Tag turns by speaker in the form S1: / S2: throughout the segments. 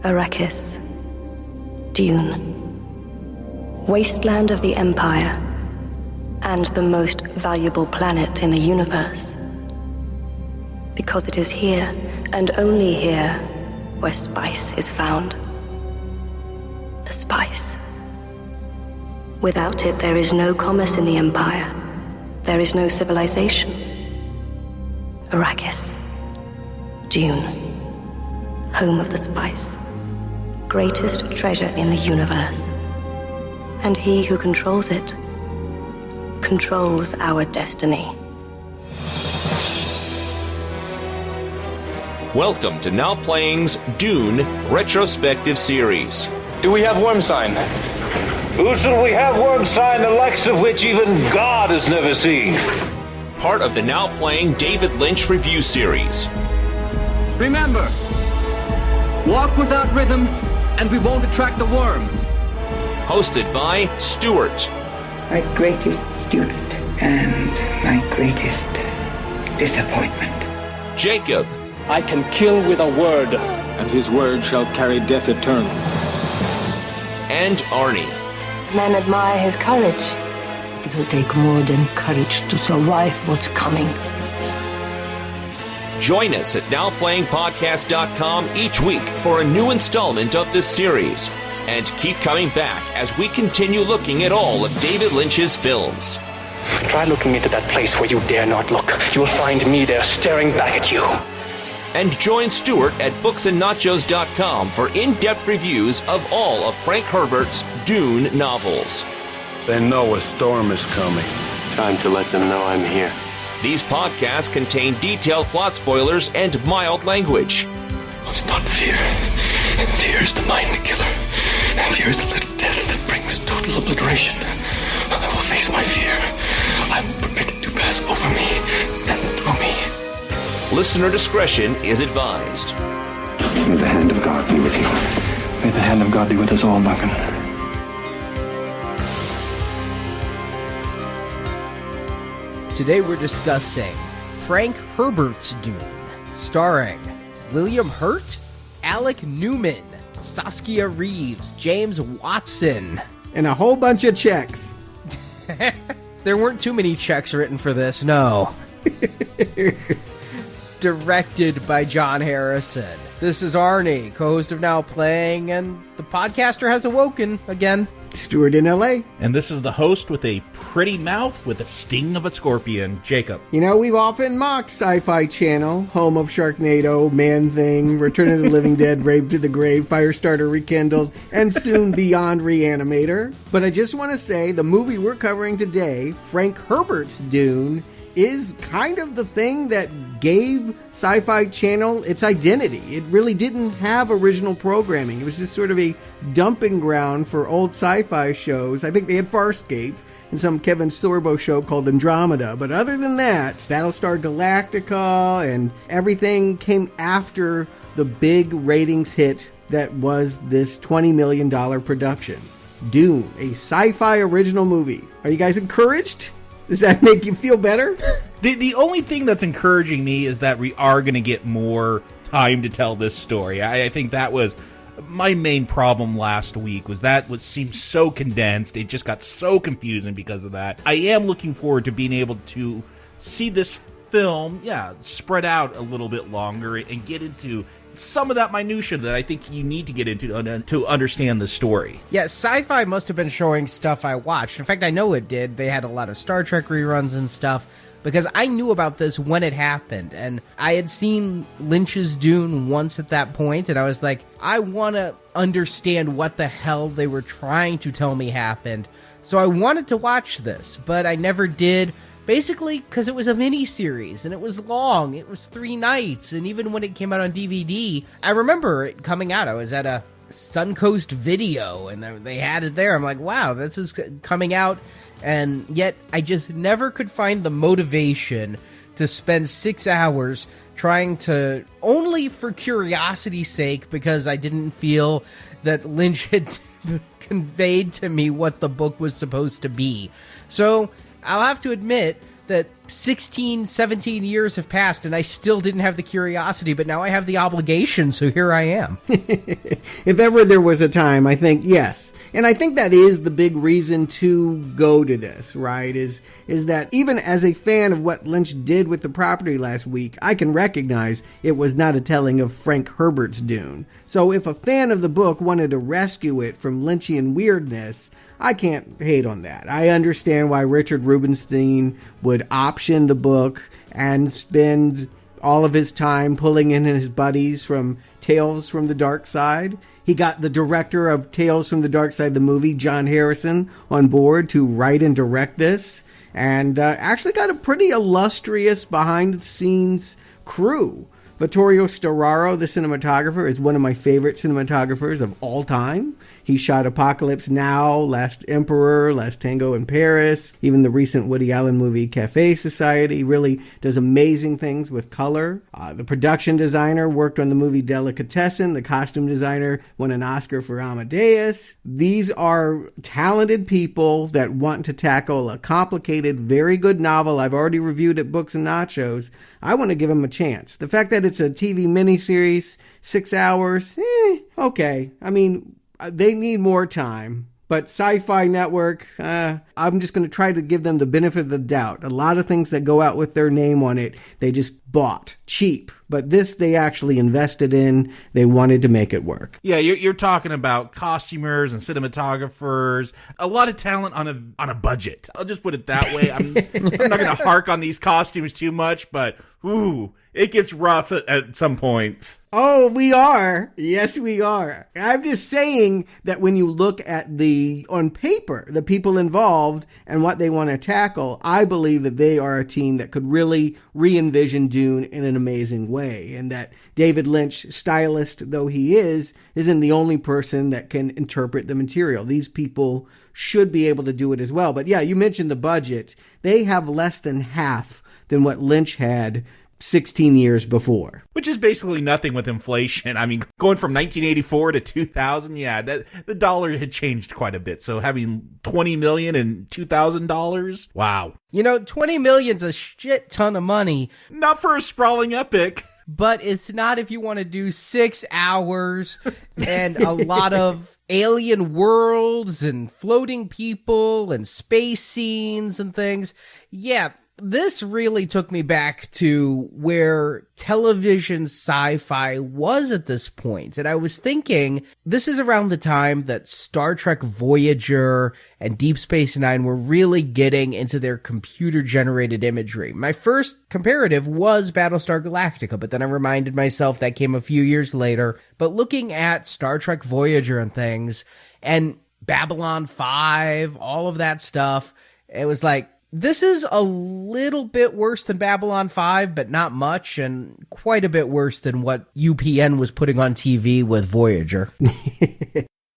S1: Arrakis. Dune. Wasteland of the Empire. And the most valuable planet in the universe. Because it is here, and only here, where spice is found. The spice. Without it, there is no commerce in the Empire. There is no civilization. Arrakis. Dune. Home of the spice. Greatest treasure in the universe. And he who controls it, controls our destiny.
S2: Welcome to Now Playing's Dune Retrospective Series.
S3: Do we have worm sign?
S4: Who shall we have worm sign, the likes of which even God has never seen?
S2: Part of the Now Playing David Lynch Review Series.
S5: Remember, walk without rhythm, and we won't attract the worm.
S2: Hosted by Stuart.
S6: My greatest student and my greatest disappointment.
S2: Jacob.
S5: I can kill with a word.
S3: And his word shall carry death eternal.
S2: And Arnie.
S7: Men admire his courage.
S8: It will take more than courage to survive what's coming.
S2: Join us at NowPlayingPodcast.com each week for a new installment of this series. And keep coming back as we continue looking at all of David Lynch's films.
S5: Try looking into that place where you dare not look. You will find me there staring back at you.
S2: And join Stuart at booksandnachos.com for in-depth reviews of all of Frank Herbert's Dune novels.
S9: They know a storm is coming.
S10: Time to let them know I'm here.
S2: These podcasts contain detailed plot spoilers and mild language.
S11: It's not fear. Fear is the mind killer. Fear is a little death that brings total obliteration. I will face my fear. I will permit it to pass over me and through me.
S2: Listener discretion is advised.
S11: May the hand of God be with you. May the hand of God be with us all, Duncan.
S12: Today we're discussing Frank Herbert's Dune, starring William Hurt, Alec Newman, Saskia Reeves, James Watson,
S13: and a whole bunch of checks.
S12: There weren't too many checks written for this, no. Directed by John Harrison. This is Arnie, co-host of Now Playing, and the podcaster has awoken again.
S13: Stuart in LA.
S14: And this is the host with a pretty mouth with the sting of a scorpion, Jacob.
S13: You know, we've often mocked Sci-Fi Channel, home of Sharknado, Man-Thing, Return of the Living Dead, Rave to the Grave, Firestarter Rekindled, and soon Beyond Reanimator. But I just want to say, the movie we're covering today, Frank Herbert's Dune, is kind of the thing that gave Sci-Fi Channel its identity. It really didn't have original programming. It was just sort of a dumping ground for old sci-fi shows. I think they had Farscape and some Kevin Sorbo show called Andromeda. But other than that, Battlestar Galactica and everything came after the big ratings hit that was this $20 million production. Dune, a sci-fi original movie. Are you guys encouraged? Does that make you feel better?
S14: The only thing that's encouraging me is that we are going to get more time to tell this story. I think that was my main problem last week, was that what seemed so condensed. It just got so confusing because of that. I am looking forward to being able to see this film, spread out a little bit longer and get into some of that minutia that I think you need to get into to understand the story.
S12: Yeah, Sci-Fi must have been showing stuff I watched. In fact, I know it did. They had a lot of Star Trek reruns and stuff, because I knew about this when it happened, and I had seen Lynch's Dune once at that point, and I was like, I want to understand what the hell they were trying to tell me happened. So I wanted to watch this, but I never did. Basically, because it was a miniseries, and it was long. It was 3 nights, and even when it came out on DVD, I remember it coming out. I was at a Suncoast Video, and they had it there. I'm like, wow, this is coming out, and yet I just never could find the motivation to spend 6 hours trying to, only for curiosity's sake, because I didn't feel that Lynch had conveyed to me what the book was supposed to be. So I'll have to admit, that 16, 17 years have passed and I still didn't have the curiosity, but now I have the obligation, so here I am.
S13: If ever there was a time, I think, yes. And I think that is the big reason to go to this, right? Is that even as a fan of what Lynch did with the property last week, I can recognize it was not a telling of Frank Herbert's Dune. So if a fan of the book wanted to rescue it from Lynchian weirdness, I can't hate on that. I understand why Richard Rubenstein would option the book and spend all of his time pulling in his buddies from Tales from the Dark Side. He got the director of Tales from the Dark Side, the movie, John Harrison, on board to write and direct this, and actually got a pretty illustrious behind-the-scenes crew. Vittorio Storaro, the cinematographer, is one of my favorite cinematographers of all time. He shot Apocalypse Now, Last Emperor, Last Tango in Paris, even the recent Woody Allen movie Cafe Society. Really does amazing things with color. The production designer worked on the movie Delicatessen. The costume designer won an Oscar for Amadeus. These are talented people that want to tackle a complicated, very good novel I've already reviewed at Books and Nachos. I want to give them a chance. The fact that it's a TV miniseries, 6 hours, okay. I mean, they need more time. But Sci-Fi Network, I'm just going to try to give them the benefit of the doubt. A lot of things that go out with their name on it, they just bought cheap. But this they actually invested in. They wanted to make it work.
S14: Yeah, you're talking about costumers and cinematographers. A lot of talent on a budget. I'll just put it that way. I'm not going to hark on these costumes too much, but ooh, it gets rough at some points.
S13: Oh, we are. Yes, we are. I'm just saying that when you look at on paper, the people involved and what they want to tackle, I believe that they are a team that could really re-envision Dune in an amazing way. And that David Lynch, stylist though he isn't the only person that can interpret the material. These people should be able to do it as well. But yeah, you mentioned the budget. They have less than half than what Lynch had 16 years before.
S14: Which is basically nothing with inflation. I mean, going from 1984 to 2000, yeah, the dollar had changed quite a bit. So having $20 million and $2,000, wow.
S12: You know, $20 million's a shit ton of money.
S14: Not for a sprawling epic.
S12: But it's not if you want to do 6 hours and a lot of alien worlds and floating people and space scenes and things. Yeah. This really took me back to where television sci-fi was at this point. And I was thinking, this is around the time that Star Trek Voyager and Deep Space Nine were really getting into their computer-generated imagery. My first comparative was Battlestar Galactica, but then I reminded myself that came a few years later. But looking at Star Trek Voyager and things, and Babylon 5, all of that stuff, it was like, this is a little bit worse than Babylon 5, but not much, and quite a bit worse than what UPN was putting on TV with Voyager.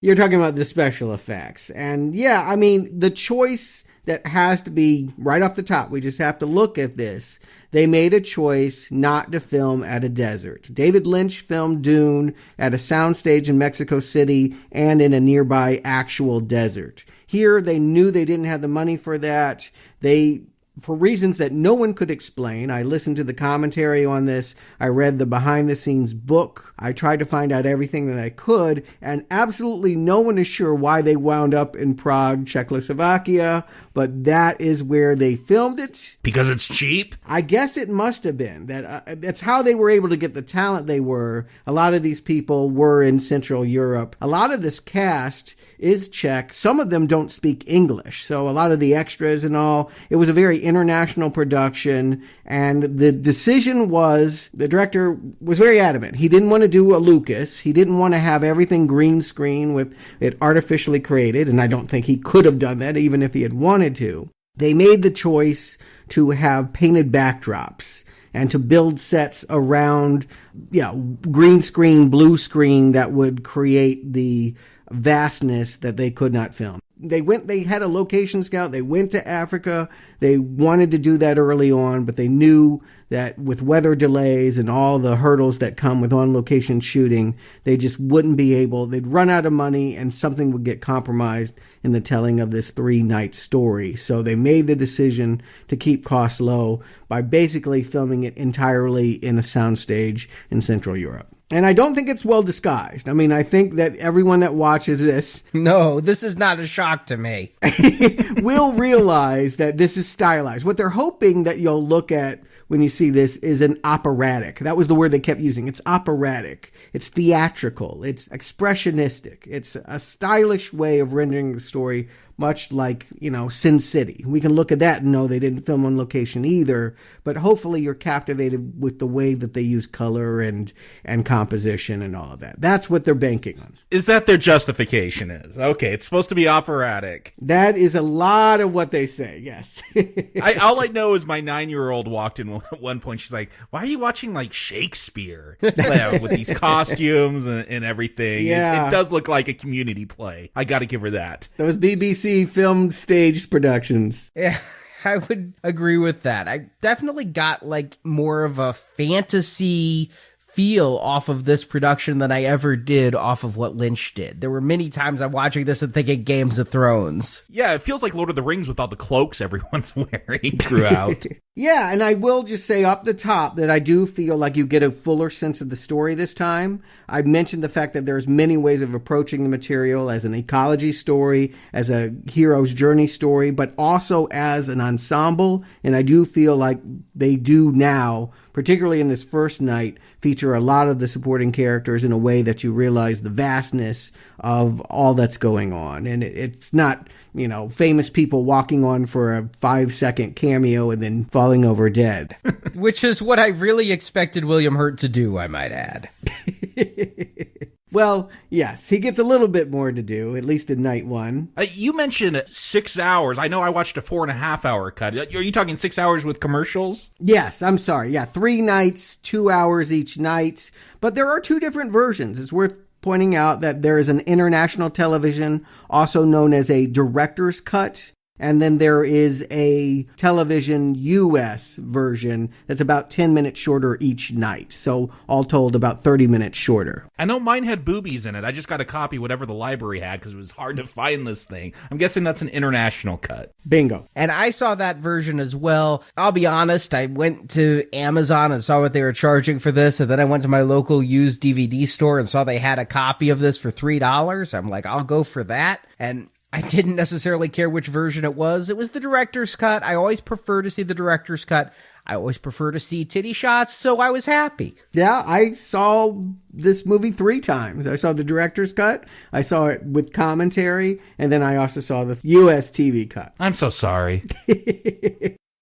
S13: You're talking about the special effects. And yeah, I mean, the choice that has to be right off the top, we just have to look at this. They made a choice not to film at a desert. David Lynch filmed Dune at a soundstage in Mexico City and in a nearby actual desert. Here, they knew they didn't have the money for that. For reasons that no one could explain, I listened to the commentary on this. I read the behind-the-scenes book. I tried to find out everything that I could, and absolutely no one is sure why they wound up in Prague, Czechoslovakia, but that is where they filmed it.
S14: Because it's cheap?
S13: I guess it must have been. That's how they were able to get the talent they were. A lot of these people were in Central Europe. A lot of this cast is Czech. Some of them don't speak English, so a lot of the extras and all, it was a very international production, and the decision was, the director was very adamant. He didn't want to do a Lucas. He didn't want to have everything green screen with it artificially created, and I don't think he could have done that even if he had wanted to. They made the choice to have painted backdrops and to build sets around, green screen, blue screen that would create the vastness that they could not film. They had a location scout. They went to Africa. They wanted to do that early on, but they knew that with weather delays and all the hurdles that come with on-location shooting, they just wouldn't be able. They'd run out of money and something would get compromised in the telling of this 3-night story. So they made the decision to keep costs low by basically filming it entirely in a soundstage in Central Europe. And I don't think it's well disguised. I mean, I think that everyone that watches this...
S12: No, this is not a shock to me.
S13: will realize that this is stylized. What they're hoping that you'll look at when you see this is an operatic. That was the word they kept using. It's operatic. It's theatrical. It's expressionistic. It's a stylish way of rendering the story, much like, Sin City. We can look at that and know they didn't film on location either, but hopefully you're captivated with the way that they use color and composition and all of that. That's what they're banking on.
S14: Is that their justification is? Okay, it's supposed to be operatic.
S13: That is a lot of what they say, yes.
S14: All I know is my 9-year-old walked in at one point. She's like, why are you watching like Shakespeare with these costumes and everything?
S13: Yeah.
S14: It does look like a community play. I got to give her that.
S13: Those BBC filmed stage productions.
S12: Yeah, I would agree with that. I definitely got like more of a fantasy feel off of this production than I ever did off of what Lynch did. There were many times I'm watching this and thinking Games of Thrones.
S14: Yeah, it feels like Lord of the Rings with all the cloaks everyone's wearing throughout.
S13: Yeah, and I will just say up the top that I do feel like you get a fuller sense of the story this time. I mentioned the fact that there's many ways of approaching the material as an ecology story, as a hero's journey story, but also as an ensemble. And I do feel like they do now, particularly in this first night, feature a lot of the supporting characters in a way that you realize the vastness of all that's going on. And it's not, famous people walking on for a 5-second cameo and then falling over dead.
S12: Which is what I really expected William Hurt to do, I might add.
S13: Well, yes, he gets a little bit more to do, at least in night one.
S14: You mentioned 6 hours. I know I watched a 4.5-hour cut. Are you talking 6 hours with commercials?
S13: Yes, I'm sorry. Yeah, 3 nights, 2 hours each night. But there are 2 different versions. It's worth pointing out that there is an international television, also known as a director's cut. And then there is a television U.S. version that's about 10 minutes shorter each night. So all told, about 30 minutes shorter.
S14: I know mine had boobies in it. I just got a copy whatever the library had because it was hard to find this thing. I'm guessing that's an international cut.
S13: Bingo.
S12: And I saw that version as well. I'll be honest, I went to Amazon and saw what they were charging for this. And then I went to my local used DVD store and saw they had a copy of this for $3. I'm like, I'll go for that. And I didn't necessarily care which version it was. It was the director's cut. I always prefer to see the director's cut. I always prefer to see titty shots, so I was happy.
S13: Yeah, I saw this movie 3 times. I saw the director's cut, I saw it with commentary, and then I also saw the U.S. TV cut.
S14: I'm so sorry.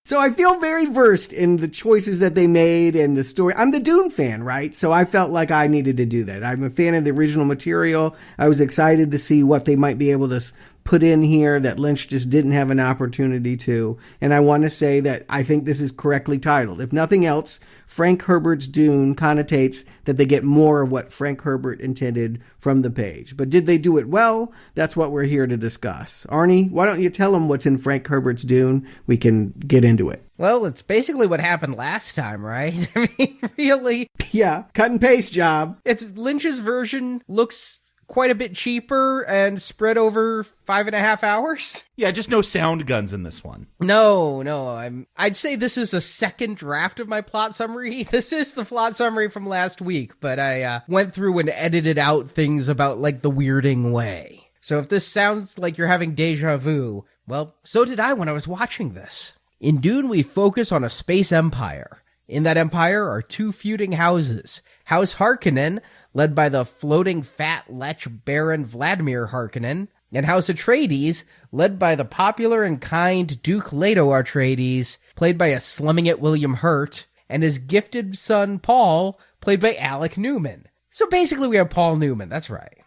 S13: So I feel very versed in the choices that they made and the story. I'm the Dune fan, right? So I felt like I needed to do that. I'm a fan of the original material. I was excited to see what they might be able to put in here that Lynch just didn't have an opportunity to. And I want to say that I think this is correctly titled. If nothing else, Frank Herbert's Dune connotates that they get more of what Frank Herbert intended from the page. But did they do it well? That's what we're here to discuss. Arnie, why don't you tell them what's in Frank Herbert's Dune? We can get into it.
S12: Well, it's basically what happened last time, right? I mean, really?
S13: Yeah, cut and paste job.
S12: It's Lynch's version looks quite a bit cheaper and spread over 5.5 hours.
S14: Yeah, just no sound guns in this one.
S12: No, I'd say this is a second draft of my plot summary. This is the plot summary from last week, but I went through and edited out things about like the weirding way. So if this sounds like you're having deja vu, well, so did I when I was watching this. In Dune, we focus on a space empire. In that empire are 2 feuding houses. House Harkonnen, led by the floating fat lech Baron Vladimir Harkonnen, and House Atreides, led by the popular and kind Duke Leto Atreides, played by a slumming it William Hurt, and his gifted son Paul, played by Alec Newman. So basically we have Paul Newman, that's right.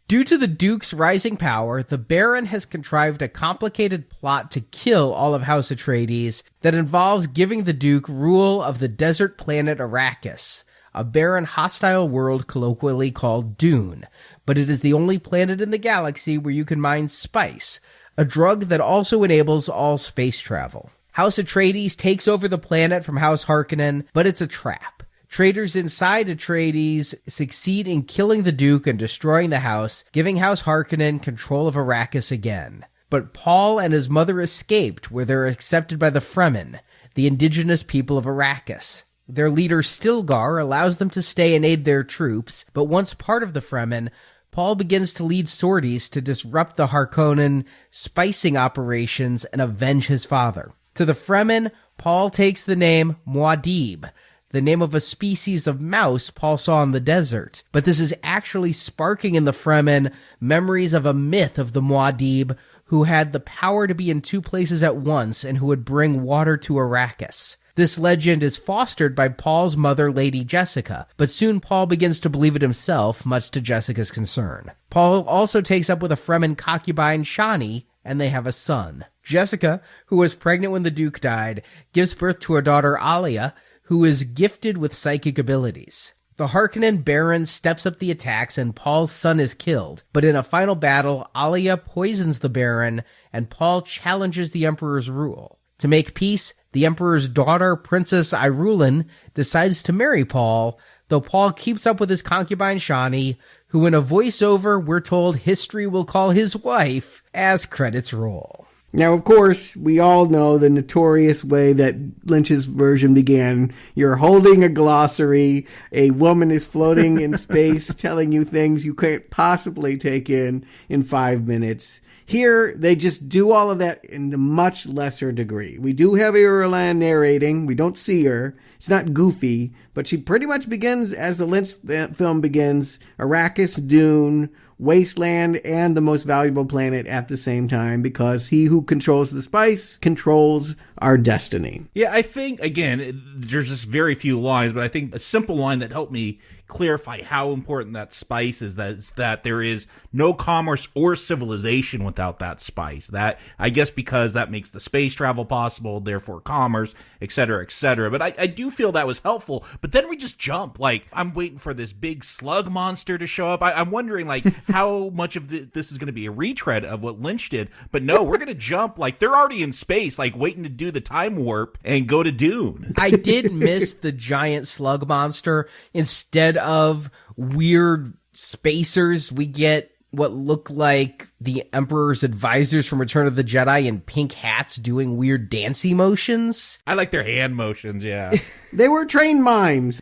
S12: Due to the Duke's rising power, the Baron has contrived a complicated plot to kill all of House Atreides that involves giving the Duke rule of the desert planet Arrakis, a barren, hostile world colloquially called Dune, but it is the only planet in the galaxy where you can mine spice, a drug that also enables all space travel. House Atreides takes over the planet from House Harkonnen, but it's a trap. Traitors inside Atreides succeed in killing the Duke and destroying the house, giving House Harkonnen control of Arrakis again. But Paul and his mother escaped, where they're accepted by the Fremen, the indigenous people of Arrakis. Their leader Stilgar allows them to stay and aid their troops, but once part of the Fremen, Paul begins to lead sorties to disrupt the Harkonnen spicing operations and avenge his father. To the Fremen, Paul takes the name Muad'Dib, the name of a species of mouse Paul saw in the desert. But this is actually sparking in the Fremen memories of a myth of the Muad'Dib who had the power to be in two places at once and who would bring water to Arrakis. This legend is fostered by Paul's mother, Lady Jessica, but soon Paul begins to believe it himself, much to Jessica's concern. Paul also takes up with a Fremen concubine, Shani, and they have a son. Jessica, who was pregnant when the Duke died, gives birth to a daughter, Alia, who is gifted with psychic abilities. The Harkonnen Baron steps up the attacks and Paul's son is killed, but in a final battle, Alia poisons the Baron and Paul challenges the Emperor's rule. To make peace, the Emperor's daughter, Princess Irulan, decides to marry Paul, though Paul keeps up with his concubine Shani, who in a voiceover we're told history will call his wife, as credits roll.
S13: Now, of course, we all know the notorious way that Lynch's version began. You're holding a glossary, a woman is floating in space telling you things you can't possibly take in 5 minutes. Here, they just do all of that in a much lesser degree. We do have Irulan narrating. We don't see her. It's not goofy, but she pretty much begins as the Lynch film begins. Arrakis, Dune, Wasteland, and the most valuable planet at the same time, because he who controls the spice controls our destiny.
S14: Yeah, I think, again, there's just very few lines, but I think a simple line that helped me clarify how important that spice is that there is no commerce or civilization without that spice. That, I guess, because that makes the space travel possible, therefore commerce, etc., etc. But I do feel that was helpful. But then we just jump. Like, I'm waiting for this big slug monster to show up. I'm wondering, like, how much of this is going to be a retread of what Lynch did. But no, we're going to jump. Like, they're already in space, like, waiting to do the time warp and go to Dune.
S12: I did miss the giant slug monster. Instead of weird spacers, we get what look like the Emperor's advisors from Return of the Jedi in pink hats doing weird dancey motions.
S14: I like their hand motions, yeah.
S13: They were trained mimes.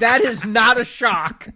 S12: That is not a shock.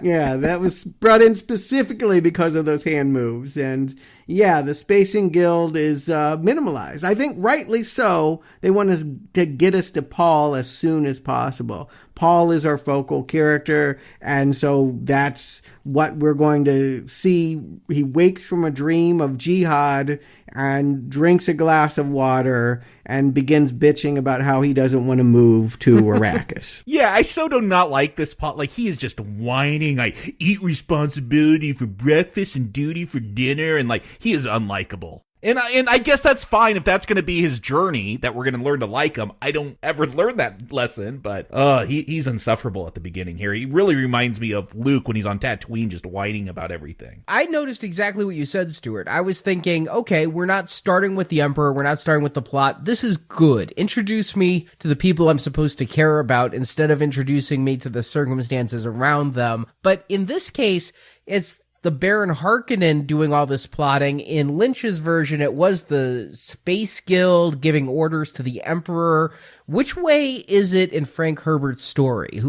S13: Yeah, that was brought in specifically because of those hand moves. And yeah, the Spacing Guild is minimalized. I think rightly so. They want us to get us to Paul as soon as possible. Paul is our focal character, and so that's what we're going to see. He wakes from a dream of jihad and drinks a glass of water and begins bitching about how he doesn't want to move to Arrakis.
S14: Yeah, I so do not like this plot. Like, he is just whining. I eat responsibility for breakfast and duty for dinner, and like, he is unlikable. And I guess that's fine if that's going to be his journey, that we're going to learn to like him. I don't ever learn that lesson, but he's insufferable at the beginning here. He really reminds me of Luke when he's on Tatooine just whining about everything.
S12: I noticed exactly what you said, Stuart. I was thinking, okay, we're not starting with the Emperor. We're not starting with the plot. This is good. Introduce me to the people I'm supposed to care about instead of introducing me to the circumstances around them. But in this case, it's the Baron Harkonnen doing all this plotting. In Lynch's version, it was the Space Guild giving orders to the Emperor. Which way is it in Frank Herbert's story?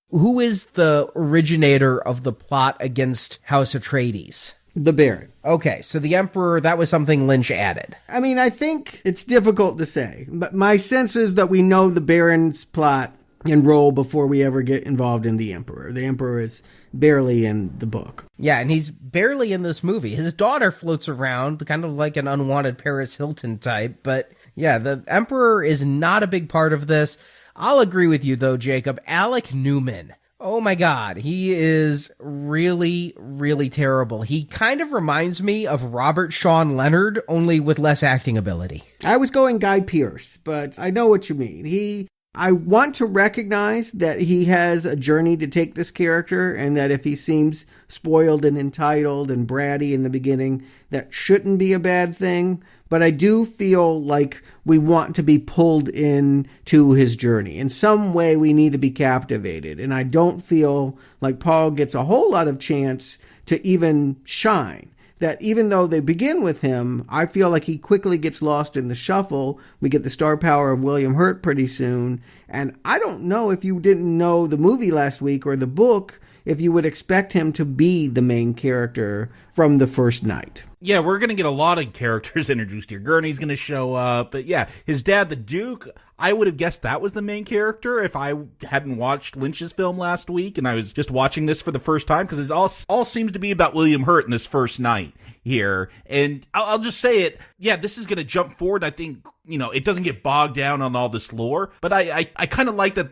S12: Who is the originator of the plot against House Atreides?
S13: The Baron.
S12: Okay, so the Emperor, that was something Lynch added.
S13: I mean, I think it's difficult to say, but my sense is that we know the Baron's plot and role before we ever get involved in the Emperor. The Emperor is barely in the book.
S12: Yeah, and he's barely in this movie. His daughter floats around, kind of like an unwanted Paris Hilton type. But yeah, the Emperor is not a big part of this. I'll agree with you, though, Jacob. Alec Newman. Oh my God, he is really, really terrible. He kind of reminds me of Robert Sean Leonard, only with less acting ability.
S13: I was going Guy Pearce, but I know what you mean. I want to recognize that he has a journey to take this character, and that if he seems spoiled and entitled and bratty in the beginning, that shouldn't be a bad thing. But I do feel like we want to be pulled in to his journey. In some way, we need to be captivated. And I don't feel like Paul gets a whole lot of chance to even shine. That even though they begin with him, I feel like he quickly gets lost in the shuffle. We get the star power of William Hurt pretty soon. And I don't know, if you didn't know the movie last week or the book, if you would expect him to be the main character from the first night.
S14: Yeah, we're going to get a lot of characters introduced here. Gurney's going to show up. But yeah, his dad, the Duke, I would have guessed that was the main character if I hadn't watched Lynch's film last week and I was just watching this for the first time, because it all seems to be about William Hurt in this first night here. And I'll just say it. Yeah, this is going to jump forward. I think, it doesn't get bogged down on all this lore, but I kind of like that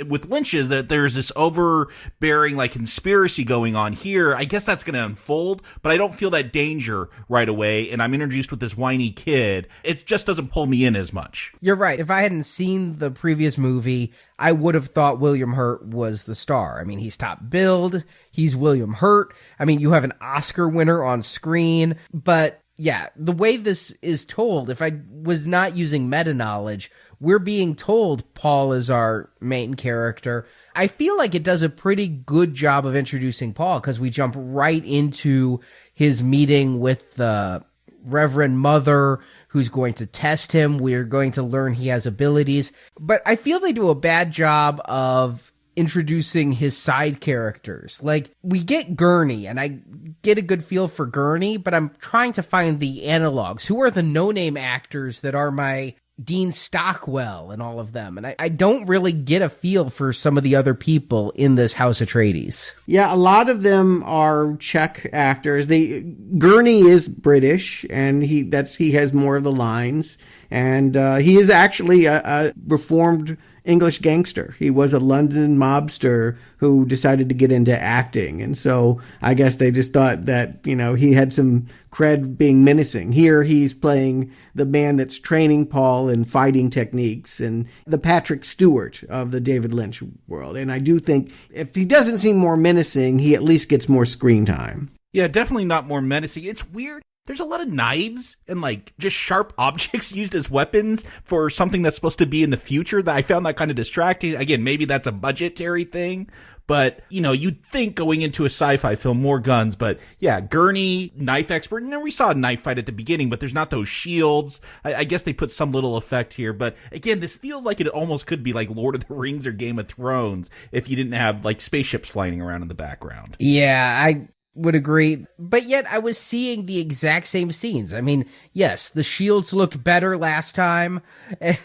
S14: with Lynch's, that there's this overbearing conspiracy going on here. I guess that's going to unfold, but I don't feel that danger right away. And I'm introduced with this whiny kid. It just doesn't pull me in as much.
S12: You're right. If I hadn't seen the previous movie, I would have thought William Hurt was the star. I mean, he's top billed. He's William Hurt. I mean, you have an Oscar winner on screen, but yeah, the way this is told, if I was not using meta knowledge, we're being told Paul is our main character. I feel like it does a pretty good job of introducing Paul, because we jump right into his meeting with the Reverend Mother, who's going to test him. We're going to learn he has abilities. But I feel they do a bad job of introducing his side characters. Like, we get Gurney, and I get a good feel for Gurney, but I'm trying to find the analogs. Who are the no-name actors that are my Dean Stockwell and all of them? And I don't really get a feel for some of the other people in this House Atreides.
S13: Yeah, a lot of them are Czech actors. Gurney is British, and he has more of the lines. And he is actually a reformed English gangster. He was a London mobster who decided to get into acting. And so I guess they just thought that, he had some cred being menacing. Here he's playing the man that's training Paul in fighting techniques, and the Patrick Stewart of the David Lynch world. And I do think if he doesn't seem more menacing, he at least gets more screen time.
S14: Yeah, definitely not more menacing. It's weird. There's a lot of knives and just sharp objects used as weapons for something that's supposed to be in the future, that I found that kind of distracting. Again, maybe that's a budgetary thing, but you'd think going into a sci-fi film, more guns. But yeah, Gurney, knife expert. We saw a knife fight at the beginning, but there's not those shields. I guess they put some little effect here. But again, this feels like it almost could be like Lord of the Rings or Game of Thrones if you didn't have spaceships flying around in the background.
S12: Yeah, I would agree, but yet I was seeing the exact same scenes. I mean, yes, the shields looked better last time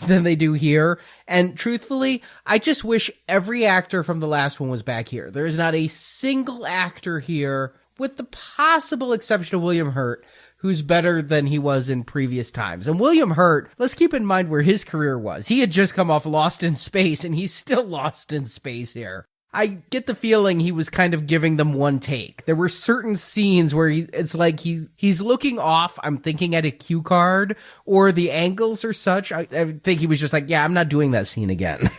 S12: than they do here, and truthfully, I just wish every actor from the last one was back here. There is not a single actor here, with the possible exception of William Hurt, who's better than he was in previous times. And William Hurt, let's keep in mind where his career was. He had just come off Lost in Space, and he's still lost in space here. I get the feeling he was kind of giving them one take. There were certain scenes where it's like he's looking off, I'm thinking at a cue card, or the angles are such, I think he was just like, yeah, I'm not doing that scene again.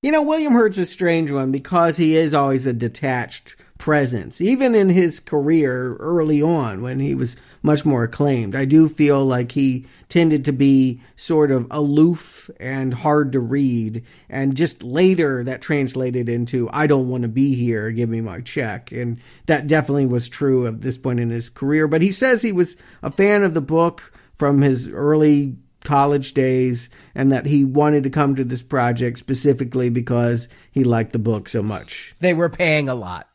S13: William Hurt's a strange one because he is always a detached presence. Even in his career early on, when he was much more acclaimed, I do feel like he tended to be sort of aloof and hard to read. And just later that translated into, I don't want to be here, give me my check. And that definitely was true at this point in his career. But he says he was a fan of the book from his early college days, and that he wanted to come to this project specifically because he liked the book so much.
S12: They were paying a lot.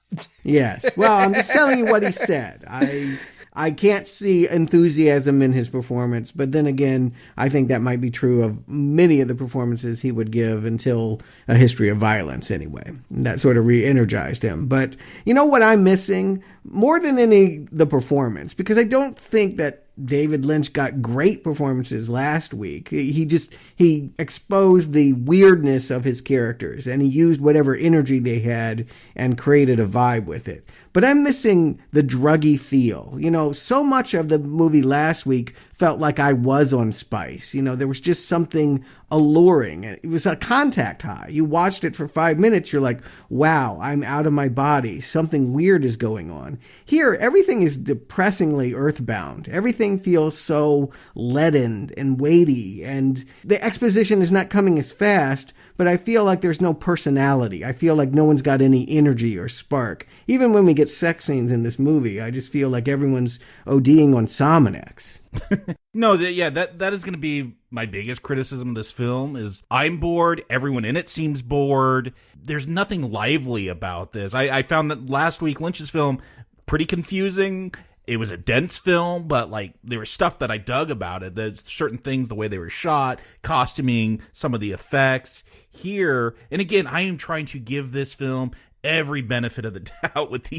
S13: Yes. Well, I'm just telling you what he said. I can't see enthusiasm in his performance, but then again, I think that might be true of many of the performances he would give until A History of Violence anyway. That sort of re-energized him. But you know what I'm missing? More than the performance, because I don't think that David Lynch got great performances last week. He exposed the weirdness of his characters, and he used whatever energy they had and created a vibe with it. But I'm missing the druggy feel. So much of the movie last week felt like I was on Spice. You know, there was just something alluring. It was a contact high. You watched it for 5 minutes, you're like, wow, I'm out of my body. Something weird is going on. Here, everything is depressingly earthbound. Everything feels so leaden and weighty, and the exposition is not coming as fast, but I feel like there's no personality. I feel like no one's got any energy or spark. Even when we get sex scenes in this movie, I just feel like everyone's ODing on Sominex.
S14: No, that is going to be my biggest criticism of this film is I'm bored. Everyone in it seems bored. There's nothing lively about this. I found that last week Lynch's film pretty confusing. It was a dense film, but like there was stuff that I dug about it. There's certain things, the way they were shot, costuming, some of the effects here. And again, I am trying to give this film every benefit of the doubt with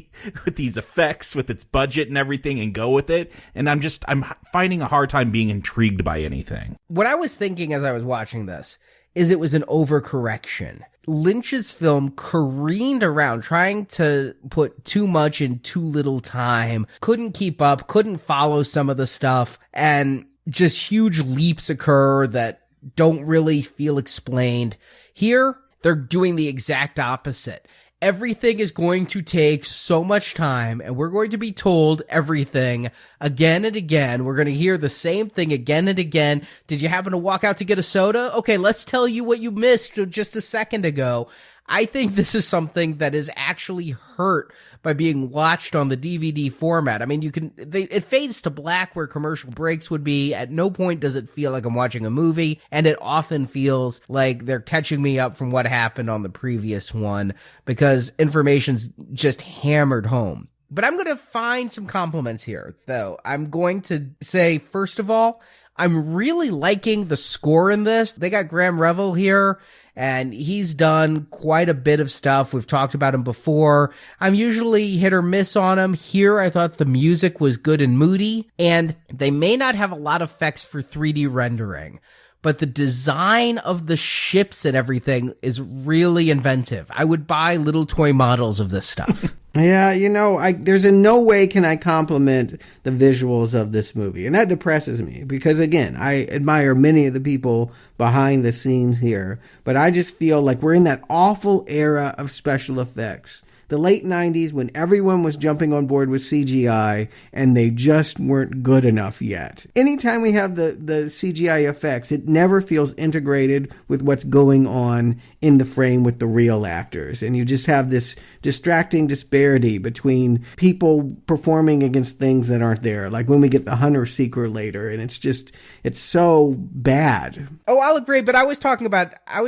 S14: these effects, with its budget and everything, and go with it. And I'm finding a hard time being intrigued by anything.
S12: What I was thinking as I was watching this is it was an overcorrection. Lynch's film careened around trying to put too much in too little time, couldn't keep up, couldn't follow some of the stuff, and just huge leaps occur that don't really feel explained. Here, they're doing the exact opposite. Everything is going to take so much time, and we're going to be told everything again and again. We're going to hear the same thing again and again. Did you happen to walk out to get a soda? Okay, let's tell you what you missed just a second ago. I think this is something that is actually hurt by being watched on the DVD format. I mean, it fades to black where commercial breaks would be. At no point does it feel like I'm watching a movie, and it often feels like they're catching me up from what happened on the previous one because information's just hammered home. But I'm going to find some compliments here, though. I'm going to say, first of all, I'm really liking the score in this. They got Graham Revell here, and he's done quite a bit of stuff. We've talked about him before. I'm usually hit or miss on him. Here, I thought the music was good and moody, and they may not have a lot of effects for 3D rendering, but the design of the ships and everything is really inventive. I would buy little toy models of this stuff.
S13: Yeah, you know, there's in no way can I compliment the visuals of this movie. And that depresses me because, again, I admire many of the people behind the scenes here. But I just feel like we're in that awful era of special effects. The late 90s when everyone was jumping on board with CGI and they just weren't good enough yet. Anytime we have the CGI effects, it never feels integrated with what's going on in the frame with the real actors. And you just have this distracting disparity between people performing against things that aren't there. Like when we get the Hunter Seeker later, and it's so bad.
S12: Oh, I'll agree, but I was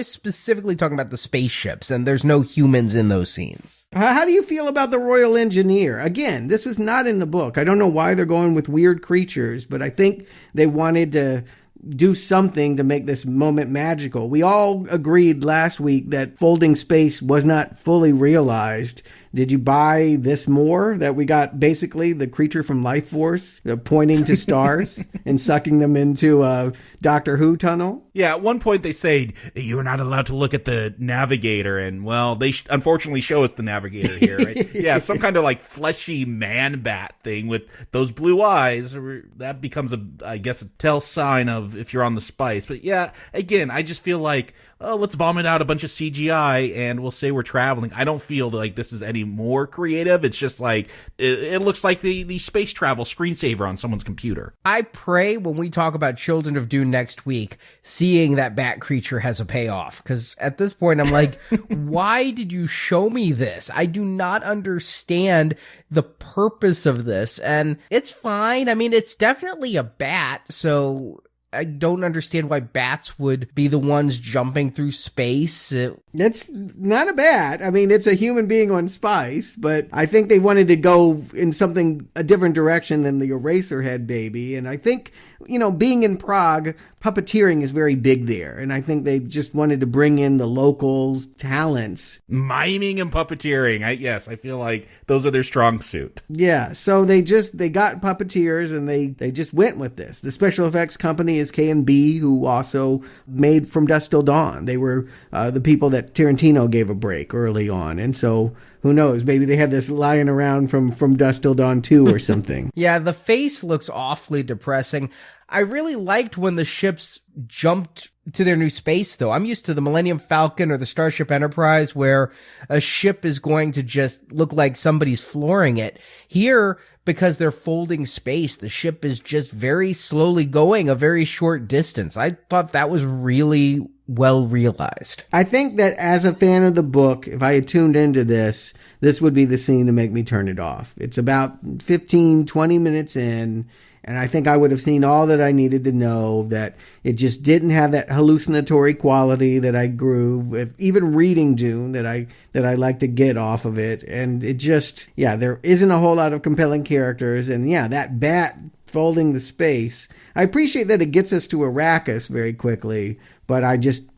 S12: specifically talking about the spaceships, and there's no humans in those scenes.
S13: How do you feel about the Royal Engineer? Again, this was not in the book. I don't know why they're going with weird creatures, but I think they wanted to do something to make this moment magical. We all agreed last week that folding space was not fully realized. Did you buy this more? That we got basically the creature from Life Force pointing to stars and sucking them into a Doctor Who tunnel?
S14: Yeah, at one point they say, you're not allowed to look at the navigator. And, well, they unfortunately show us the navigator here, right? Yeah, some kind of like fleshy man bat thing with those blue eyes. That becomes, I guess, a tell sign of if you're on the Spice. But yeah, again, I just feel like, oh, let's vomit out a bunch of CGI and we'll say we're traveling. I don't feel like this is any more creative. It's just like, it looks like the space travel screensaver on someone's computer.
S12: I pray when we talk about Children of Dune next week, seeing that bat creature has a payoff. Because at this point, I'm like, why did you show me this? I do not understand the purpose of this. And it's fine. I mean, it's definitely a bat, so I don't understand why bats would be the ones jumping through space.
S13: It's not a bat. I mean, it's a human being on Spice, but I think they wanted to go in a different direction than the Eraserhead baby. And I think, you know, being in Prague, puppeteering is very big there. And I think they just wanted to bring in the locals' talents.
S14: Miming and puppeteering. Yes, I feel like those are their strong suit.
S13: Yeah, so they got puppeteers and they just went with this. The special effects company is K&B, who also made From Dusk Till Dawn. They were the people that Tarantino gave a break early on. And so who knows? Maybe they had this lying around from Dusk Till Dawn 2 or something.
S12: Yeah, the face looks awfully depressing. I really liked when the ships jumped to their new space, though. I'm used to the Millennium Falcon or the Starship Enterprise, where a ship is going to just look like somebody's flooring it. Here, because they're folding space, the ship is just very slowly going a very short distance. I thought that was really well realized.
S13: I think that as a fan of the book, if I had tuned into this would be the scene to make me turn it off. It's about 15, 20 minutes in, and I think I would have seen all that I needed to know, that it just didn't have that hallucinatory quality that I grew with, even reading Dune, that I like to get off of it. And it just, there isn't a whole lot of compelling characters. And that bat folding the space. I appreciate that it gets us to Arrakis very quickly, but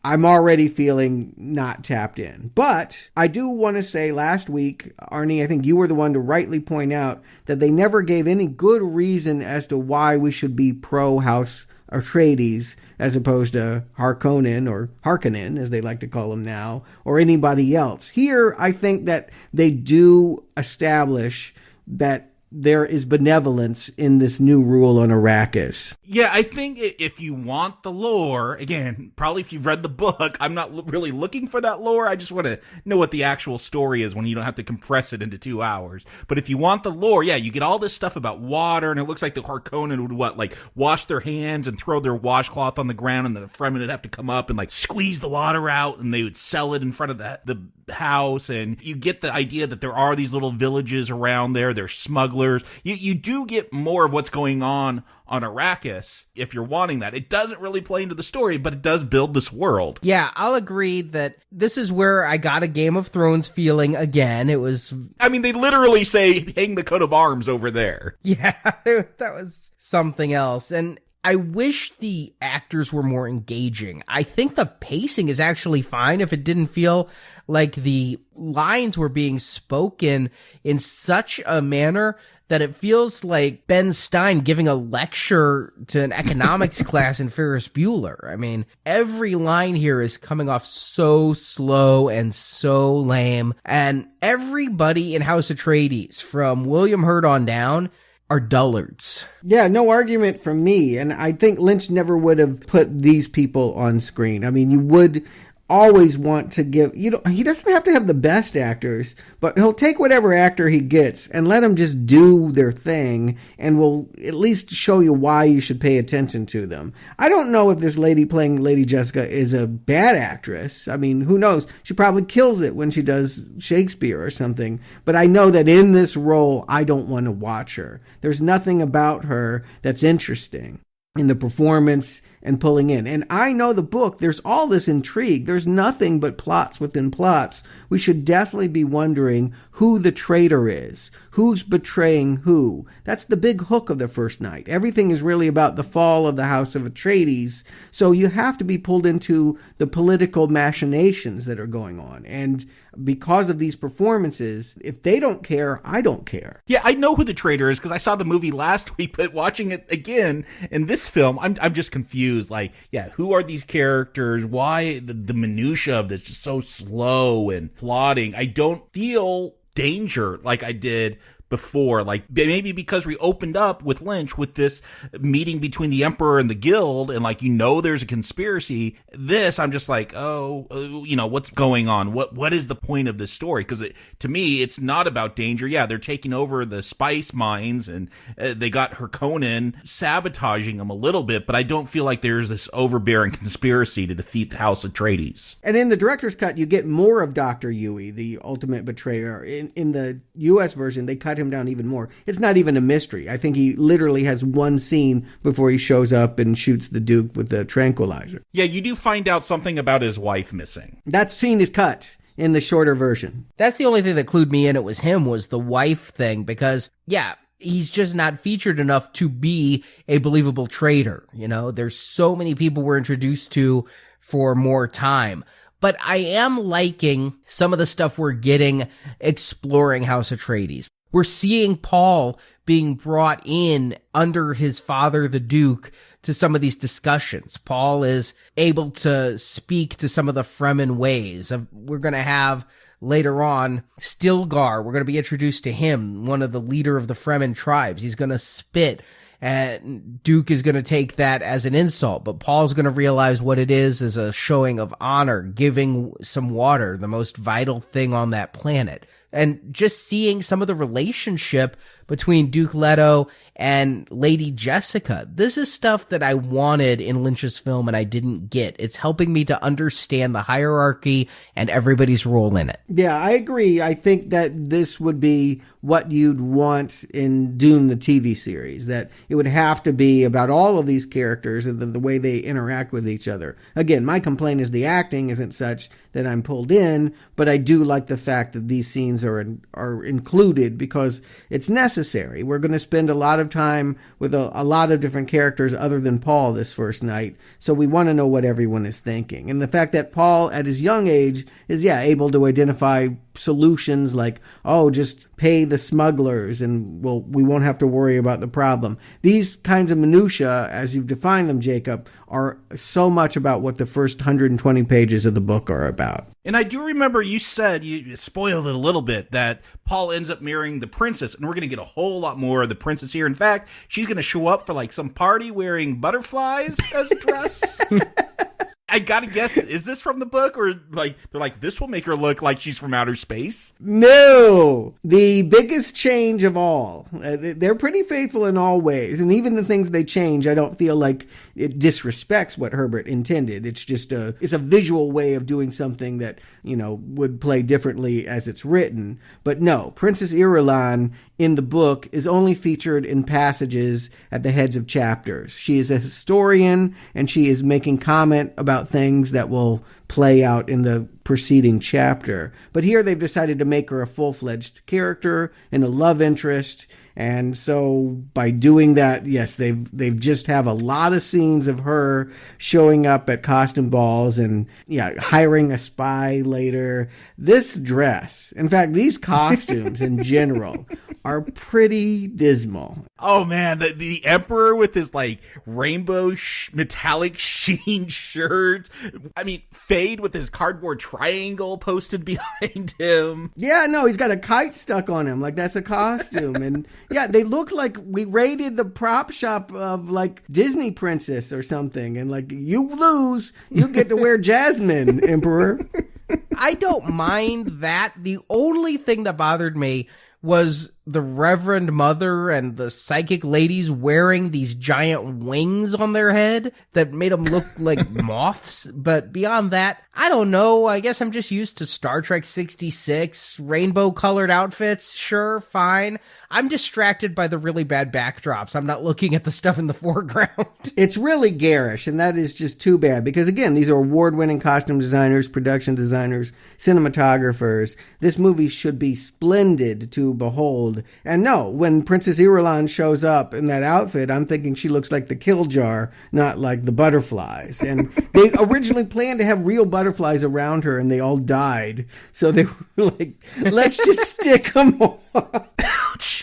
S13: I'm already feeling not tapped in. But I do want to say, last week, Arnie, I think you were the one to rightly point out that they never gave any good reason as to why we should be pro House Atreides as opposed to Harkonnen, or Harkonnen, as they like to call him now, or anybody else. Here, I think that they do establish that there is benevolence in this new rule on Arrakis.
S14: Yeah, I think if you want the lore, again, probably if you've read the book, I'm not really looking for that lore. I just want to know what the actual story is when you don't have to compress it into 2 hours. But if you want the lore, you get all this stuff about water, and it looks like the Harkonnen would, wash their hands and throw their washcloth on the ground, and the Fremen would have to come up and, squeeze the water out, and they would sell it in front of the house. And you get the idea that there are these little villages around there. They're smugglers. You do get more of what's going on Arrakis if you're wanting that. It doesn't really play into the story, but it does build this world.
S12: Yeah, I'll agree that this is where I got a Game of Thrones feeling again. It was...
S14: I mean, they literally say, hang the coat of arms over there.
S12: Yeah, that was something else. And I wish the actors were more engaging. I think the pacing is actually fine if it didn't feel like the lines were being spoken in such a manner that it feels like Ben Stein giving a lecture to an economics class in Ferris Bueller. I mean, every line here is coming off so slow and so lame. And everybody in House Atreides, from William Hurt on down, are dullards.
S13: Yeah, no argument from me. And I think Lynch never would have put these people on screen. I mean, you would always want to give, he doesn't have to have the best actors, but he'll take whatever actor he gets and let them just do their thing, and will at least show you why you should pay attention to them. I don't know if this lady playing Lady Jessica is a bad actress. I mean, who knows? She probably kills it when she does Shakespeare or something, but I know that in this role, I don't want to watch her. There's nothing about her that's interesting in the performance and pulling in. And I know the book, there's all this intrigue. There's nothing but plots within plots. We should definitely be wondering who the traitor is, who's betraying who. That's the big hook of the first night. Everything is really about the fall of the House of Atreides. So you have to be pulled into the political machinations that are going on. And because of these performances, if they don't care, I don't care.
S14: Yeah, I know who the traitor is because I saw the movie last week, but watching it again in this film, I'm just confused. Who are these characters? Why the minutia of this just so slow and plotting? I don't feel danger like I did before, maybe because we opened up with Lynch with this meeting between the Emperor and the Guild, and there's a conspiracy. This, I'm just what's going on? What is the point of this story? Because to me, it's not about danger. Yeah, they're taking over the spice mines, and they got Harkonnen sabotaging them a little bit, but I don't feel like there's this overbearing conspiracy to defeat the House Atreides.
S13: And in the director's cut, you get more of Dr. Yui, the ultimate betrayer. In the U.S. version, they cut him down even more. It's not even a mystery. I think he literally has one scene before he shows up and shoots the Duke with the tranquilizer.
S14: Yeah, you do find out something about his wife missing.
S13: That scene is cut in the shorter version.
S12: That's the only thing that clued me in. It was him, was the wife thing, because, he's just not featured enough to be a believable traitor. There's so many people we're introduced to for more time. But I am liking some of the stuff we're getting exploring House Atreides. We're seeing Paul being brought in under his father, the Duke, to some of these discussions. Paul is able to speak to some of the Fremen ways. We're going to have later on Stilgar. We're going to be introduced to him, one of the leader of the Fremen tribes. He's going to spit and Duke is going to take that as an insult, but Paul's going to realize what it is as a showing of honor, giving some water, the most vital thing on that planet. And just seeing some of the relationship between Duke Leto and Lady Jessica. This is stuff that I wanted in Lynch's film and I didn't get. It's helping me to understand the hierarchy and everybody's role in it.
S13: Yeah, I agree. I think that this would be what you'd want in Dune, the TV series, that it would have to be about all of these characters and the way they interact with each other. Again, my complaint is the acting isn't such that I'm pulled in, but I do like the fact that these scenes are included because it's necessary. We're going to spend a lot of time with a lot of different characters other than Paul this first night, so we want to know what everyone is thinking. And the fact that Paul, at his young age, is, able to identify solutions like, just pay the smugglers and we won't have to worry about the problem. These kinds of minutia, as you've defined them, Jacob, are so much about what the first 120 pages of the book are about.
S14: And I do remember you said, you spoiled it a little bit, that Paul ends up marrying the princess, and we're going to get a whole lot more of the princess here. In fact, she's going to show up for like some party wearing butterflies as a dress. I gotta guess, is this from the book, or they're like, this will make her look like she's from outer space?
S13: No! The biggest change of all. They're pretty faithful in all ways, and even the things they change, I don't feel like it disrespects what Herbert intended. It's just it's a visual way of doing something that, would play differently as it's written. But no, Princess Irulan in the book is only featured in passages at the heads of chapters. She is a historian, and she is making comment about things that will play out in the preceding chapter. But here they've decided to make her a full-fledged character and a love interest. And so by doing that, yes, they've just have a lot of scenes of her showing up at costume balls and hiring a spy later. This dress, in fact, these costumes in general are pretty dismal.
S14: Oh man, the Emperor with his rainbow metallic sheen shirt. I mean, Fade with his cardboard triangle posted behind him.
S13: Yeah, no, he's got a kite stuck on him, like that's a costume. And they look like we raided the prop shop of Disney Princess or something. And you lose, you get to wear Jasmine, Emperor.
S12: I don't mind that. The only thing that bothered me was the Reverend Mother and the psychic ladies wearing these giant wings on their head that made them look like moths. But beyond that, I don't know. I guess I'm just used to Star Trek 66, rainbow colored outfits. Sure, fine. I'm distracted by the really bad backdrops. I'm not looking at the stuff in the foreground.
S13: It's really garish, and that is just too bad because, again, these are award-winning costume designers, production designers, cinematographers. This movie should be splendid to behold. And no, when Princess Irulan shows up in that outfit, I'm thinking she looks like the kill jar, not like the butterflies. And they originally planned to have real butterflies around her, and they all died. So they were like, let's just stick them on.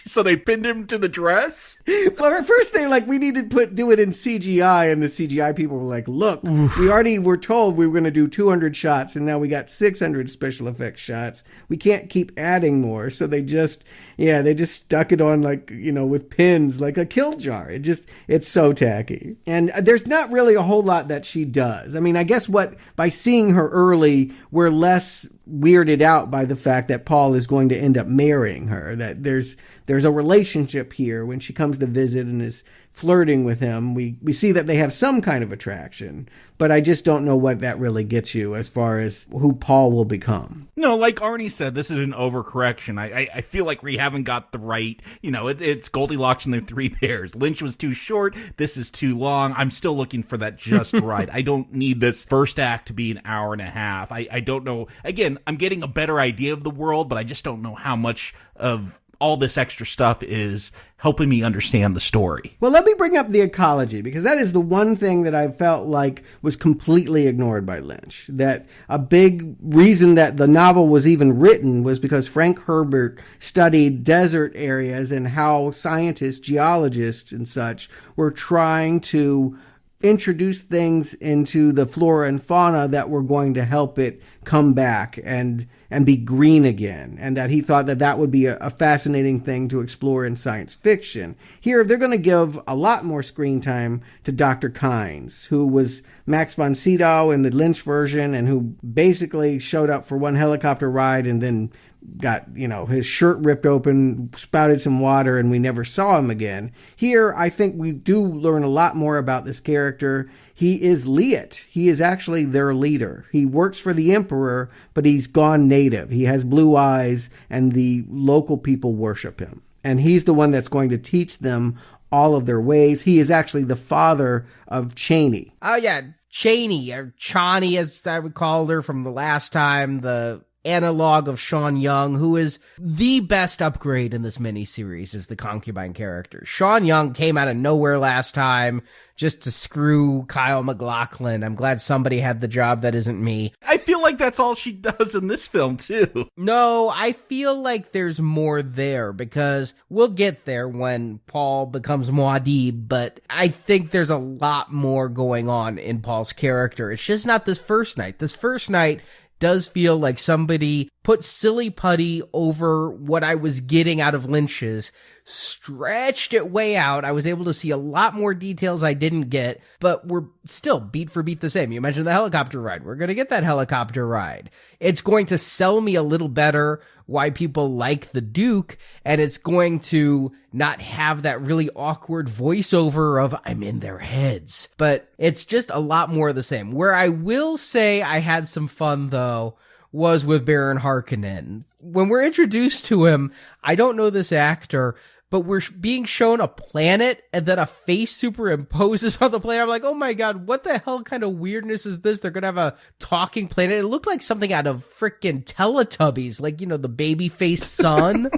S14: So they pinned him to the dress?
S13: Well, at first they we need to do it in CGI, and the CGI people were like, look, we already were told we were going to do 200 shots, and now we got 600 special effects shots. We can't keep adding more. So they just stuck it on with pins, like a kill jar. It's so tacky. And there's not really a whole lot that she does. I mean, I guess by seeing her early, we're less weirded out by the fact that Paul is going to end up marrying her, that there's a relationship here when she comes to visit and is flirting with him. We see that they have some kind of attraction, but I just don't know what that really gets you as far as who Paul will become.
S14: No, like Arnie said, this is an overcorrection. I feel like we haven't got the right, it's Goldilocks and the Three Bears. Lynch was too short. This is too long. I'm still looking for that just right. I don't need this first act to be an hour and a half. I don't know. Again, I'm getting a better idea of the world, but I just don't know how much of all this extra stuff is helping me understand the story.
S13: Well, let me bring up the ecology, because that is the one thing that I felt like was completely ignored by Lynch. That a big reason that the novel was even written was because Frank Herbert studied desert areas and how scientists, geologists and such, were trying to introduced things into the flora and fauna that were going to help it come back and be green again, and that he thought that that would be a fascinating thing to explore in science fiction. Here, they're going to give a lot more screen time to Dr. Kynes, who was Max von Sydow in the Lynch version and who basically showed up for one helicopter ride and then got, his shirt ripped open, spouted some water, and we never saw him again. Here, I think we do learn a lot more about this character. He is Liet. He is actually their leader. He works for the Emperor, but he's gone native. He has blue eyes, and the local people worship him. And he's the one that's going to teach them all of their ways. He is actually the father of Cheney.
S12: Oh, yeah, Cheney, or Chani, as I would call her from the last time, the analog of Sean Young, who is the best upgrade in this miniseries as the concubine character. Sean Young came out of nowhere last time just to screw Kyle MacLachlan. I'm glad somebody had the job that isn't me.
S14: I feel like that's all she does in this film, too.
S12: No, I feel like there's more there, because we'll get there when Paul becomes Muad'Dib, but I think there's a lot more going on in Paul's character. It's just not this first night. This first night does feel like somebody put silly putty over what I was getting out of Lynch's, stretched it way out. I was able to see a lot more details I didn't get, but we're still beat for beat the same. You mentioned the helicopter ride. We're going to get that helicopter ride. It's going to sell me a little better why people like the Duke, and it's going to not have that really awkward voiceover of I'm in their heads. But it's just a lot more of the same. Where I will say I had some fun, though, was with Baron Harkonnen. When we're introduced to him, I don't know this actor, but we're being shown a planet and then a face superimposes on the planet. I'm like, oh my God, what the hell kind of weirdness is this? They're going to have a talking planet. It looked like something out of freaking Teletubbies, like, the baby face son.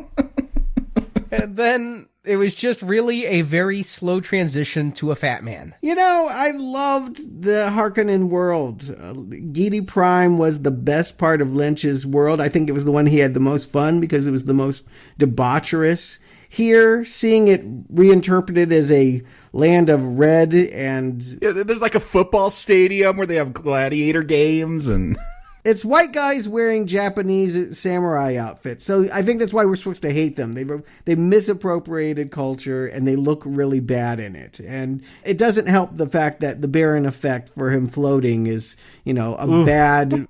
S12: And then it was just really a very slow transition to a fat man.
S13: I loved the Harkonnen world. Giedi Prime was the best part of Lynch's world. I think it was the one he had the most fun because it was the most debaucherous. Here, seeing it reinterpreted as a land of red and...
S14: Yeah, there's like a football stadium where they have gladiator games and...
S13: It's white guys wearing Japanese samurai outfits. So I think that's why we're supposed to hate them. They misappropriated culture and they look really bad in it. And it doesn't help the fact that the Baron effect for him floating is, a bad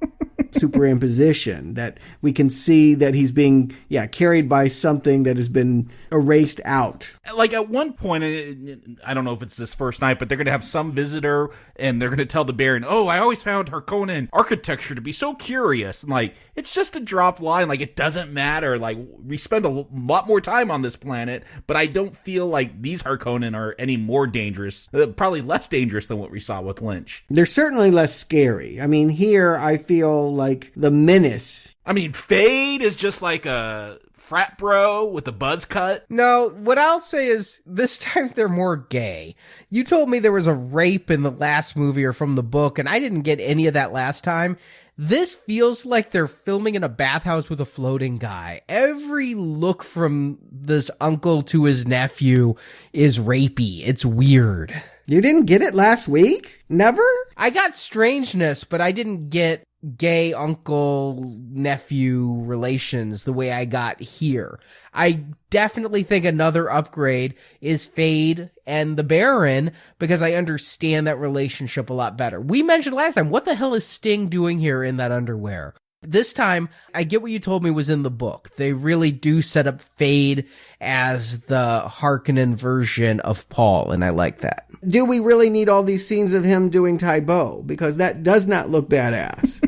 S13: superimposition, that we can see that he's being, carried by something that has been erased out.
S14: Like at one point, I don't know if it's this first night, but they're going to have some visitor and they're going to tell the Baron, oh, I always found Harkonnen architecture to be so curious. And like, it's just a dropped line. Like, it doesn't matter. Like, we spend a lot more time on this planet, but I don't feel like these Harkonnen are any more dangerous, probably less dangerous than what we saw with Lynch.
S13: They're certainly less scary. I mean, here I feel like the menace.
S14: I mean, Fade is just like a frat bro with a buzz cut.
S12: No, what I'll say is this time they're more gay. You told me there was a rape in the last movie or from the book, and I didn't get any of that last time. This feels like they're filming in a bathhouse with a floating guy. Every look from this uncle to his nephew is rapey. It's weird.
S13: You didn't get it last week? Never?
S12: I got strangeness, but I didn't get gay uncle-nephew relations the way I got here. I definitely think another upgrade is Fade and the Baron, because I understand that relationship a lot better. We mentioned last time, what the hell is Sting doing here in that underwear? This time, I get what you told me was in the book. They really do set up Fade as the Harkonnen version of Paul, and I like that.
S13: Do we really need all these scenes of him doing Taibo? Because that does not look badass.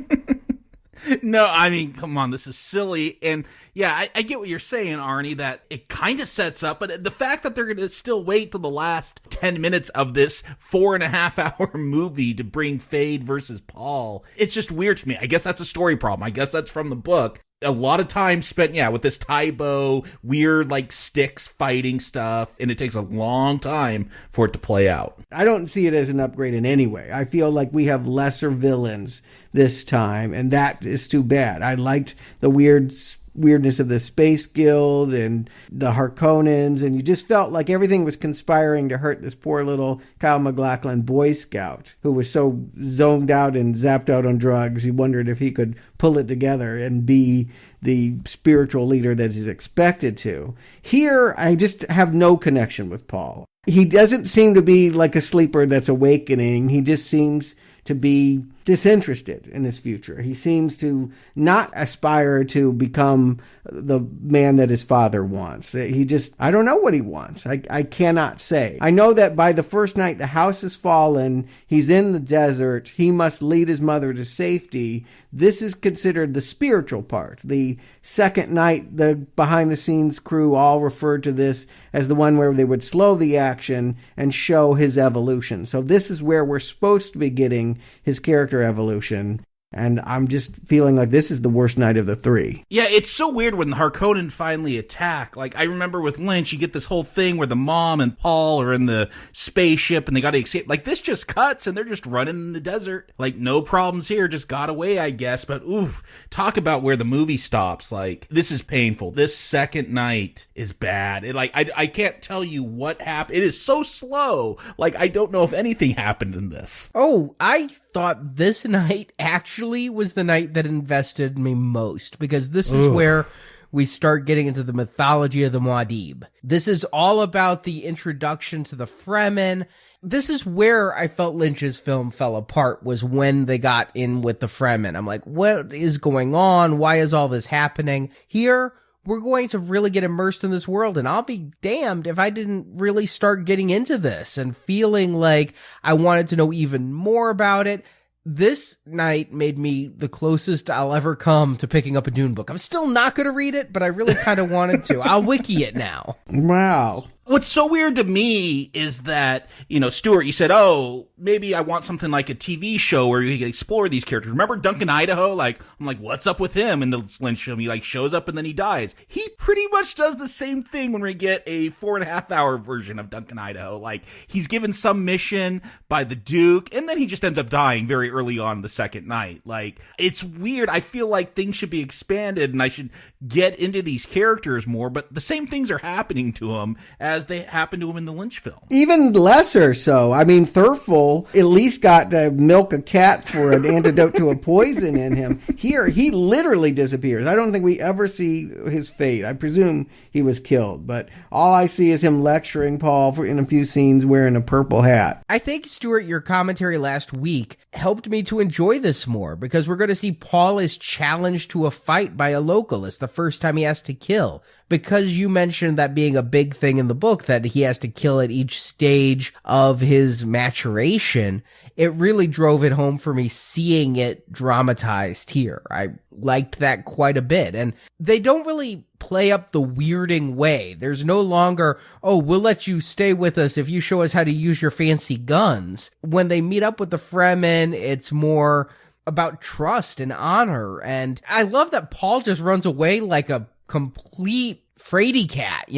S14: No, I mean, come on, this is silly. And yeah, I get what you're saying, Arnie, that it kind of sets up, but the fact that they're going to still wait till the last 10 minutes of this 4.5-hour movie to bring Fade versus Paul, it's just weird to me. I guess that's a story problem. I guess that's from the book. A lot of time spent, with this Taibo, weird, like, sticks fighting stuff, and it takes a long time for it to play out.
S13: I don't see it as an upgrade in any way. I feel like we have lesser villains this time, and that is too bad. I liked the weird weirdness of the Space Guild and the Harkonnens, and you just felt like everything was conspiring to hurt this poor little Kyle MacLachlan Boy Scout who was so zoned out and zapped out on drugs. You wondered if he could pull it together and be the spiritual leader that he's expected to. Here, I just have no connection with Paul. He doesn't seem to be like a sleeper that's awakening. He just seems to be disinterested in his future. He seems to not aspire to become the man that his father wants. He just, I don't know what he wants. I cannot say. I know that by the first night the house has fallen, he's in the desert, he must lead his mother to safety. This is considered the spiritual part. The second night, the behind-the-scenes crew all referred to this as the one where they would slow the action and show his evolution. So this is where we're supposed to be getting his character evolution. And I'm just feeling like this is the worst night of the three.
S14: Yeah, it's so weird when the Harkonnen finally attack. Like, I remember with Lynch, you get this whole thing where the mom and Paul are in the spaceship and they got to escape. Like, this just cuts and they're just running in the desert. Like, no problems here, just got away, I guess. But, oof, talk about where the movie stops. Like, this is painful. This second night is bad. I can't tell you what happened. It is so slow. Like, I don't know if anything happened in this.
S12: Oh, I thought this night actually was the night that invested me most, because this is where we start getting into the mythology of the Muad'Dib. This is all about the introduction to the Fremen. This is where I felt Lynch's film fell apart, was when they got in with the Fremen. I'm like, what is going on? Why is all this happening? Here, we're going to really get immersed in this world, and I'll be damned if I didn't really start getting into this and feeling like I wanted to know even more about it. This night made me the closest I'll ever come to picking up a Dune book. I'm still not going to read it, but I really kind of wanted to. I'll wiki it now.
S13: Wow.
S14: What's so weird to me is that, Stuart, you said, oh, maybe I want something like a TV show where you can explore these characters. Remember Duncan Idaho? I'm like, what's up with him in the Lynch film? He shows up and then he dies. He pretty much does the same thing when we get a 4.5-hour version of Duncan Idaho. Like, he's given some mission by the Duke and then he just ends up dying very early on the second night. Like, it's weird. I feel like things should be expanded and I should get into these characters more, but the same things are happening to him as they happened to him in the Lynch film.
S13: Even lesser so. I mean, Thurful at least got to milk a cat for an antidote to a poison in him. Here, he literally disappears. I don't think we ever see his fate. I presume he was killed, but all I see is him lecturing Paul in a few scenes wearing a purple hat.
S12: I think, Stuart, your commentary last week helped me to enjoy this more, because we're going to see Paul is challenged to a fight by a local. It's the first time he has to kill. Because you mentioned that being a big thing in the book, that he has to kill at each stage of his maturation, it really drove it home for me seeing it dramatized here. I liked that quite a bit. And they don't really play up the weirding way. There's no longer, oh, we'll let you stay with us if you show us how to use your fancy guns. When they meet up with the Fremen, it's more about trust and honor. And I love that Paul just runs away like a complete fraidy cat.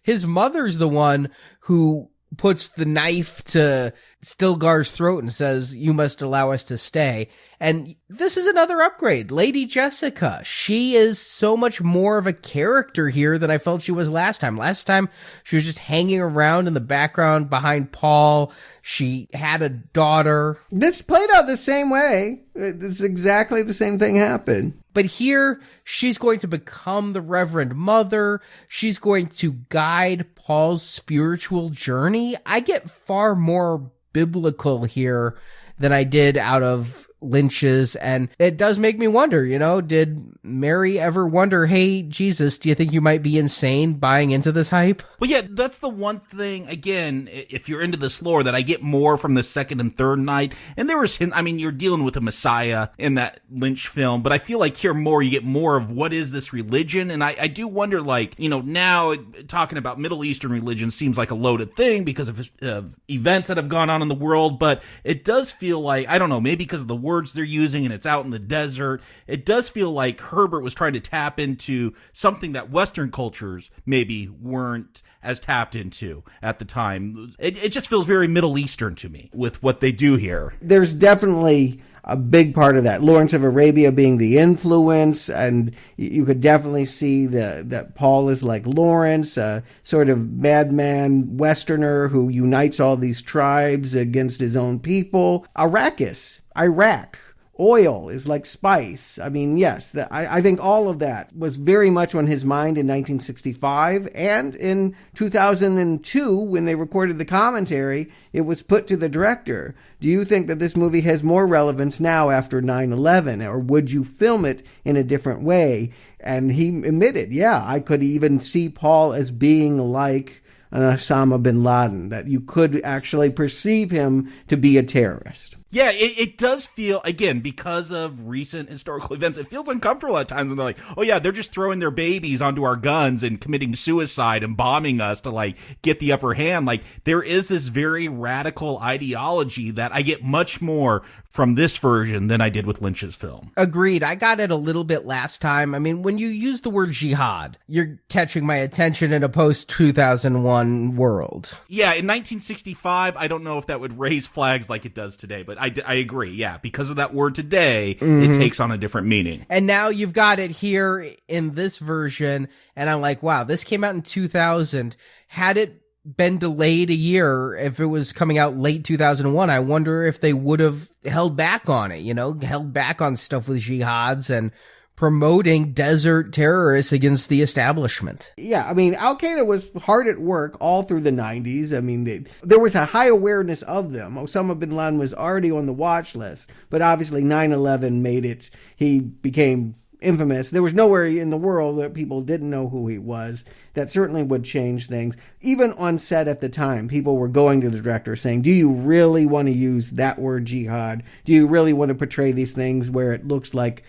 S12: His mother's the one who puts the knife to Stilgar's throat and says, you must allow us to stay. And this is another upgrade. Lady Jessica, she is so much more of a character here than I felt she was last time. Last time, she was just hanging around in the background behind Paul. She had a daughter.
S13: This played out the same way. It's exactly the same thing happened.
S12: But here, she's going to become the Reverend Mother. She's going to guide Paul's spiritual journey. I get far more biblical here than I did out of Lynch's, and it does make me wonder, did Mary ever wonder, hey, Jesus, do you think you might be insane buying into this hype?
S14: Well, yeah, that's the one thing, again, if you're into this lore, that I get more from the second and third night. And there was, you're dealing with a Messiah in that Lynch film, but I feel like here more, you get more of what is this religion? And I do wonder, now talking about Middle Eastern religion seems like a loaded thing because of events that have gone on in the world, but it does feel like, I don't know, maybe because of the words they're using and it's out in the desert, it does feel like Herbert was trying to tap into something that Western cultures maybe weren't as tapped into at the time. It just feels very Middle Eastern to me with what they do here.
S13: There's definitely a big part of that. Lawrence of Arabia being the influence, and you could definitely see that Paul is like Lawrence, a sort of madman Westerner who unites all these tribes against his own people. Arrakis, Iraq. Oil is like spice. I mean, yes, I think all of that was very much on his mind in 1965. And in 2002, when they recorded the commentary, it was put to the director. Do you think that this movie has more relevance now after 9/11? Or would you film it in a different way? And he admitted, yeah, I could even see Paul as being like an Osama bin Laden, that you could actually perceive him to be a terrorist.
S14: Yeah, it does feel, again, because of recent historical events, it feels uncomfortable at times when they're like, oh yeah, they're just throwing their babies onto our guns and committing suicide and bombing us to like get the upper hand. Like there is this very radical ideology that I get much more from this version than I did with Lynch's film.
S12: Agreed. I got it a little bit last time. I mean, when you use the word jihad, you're catching my attention in a post-2001 world.
S14: Yeah, in 1965, I don't know if that would raise flags like it does today, but I agree. Yeah, because of that word today, it takes on a different meaning.
S12: And now you've got it here in this version, and I'm like, wow, this came out in 2000. Had it been delayed a year, if it was coming out late 2001, I wonder if they would have held back on it, held back on stuff with jihads and promoting desert terrorists against the establishment.
S13: Yeah, I mean, Al-Qaeda was hard at work all through the 90s. I mean, there was a high awareness of them. Osama bin Laden was already on the watch list, but obviously 9/11 made it, he became infamous. There was nowhere in the world that people didn't know who he was. That certainly would change things. Even on set at the time, people were going to the director saying, do you really want to use that word jihad? Do you really want to portray these things where it looks like,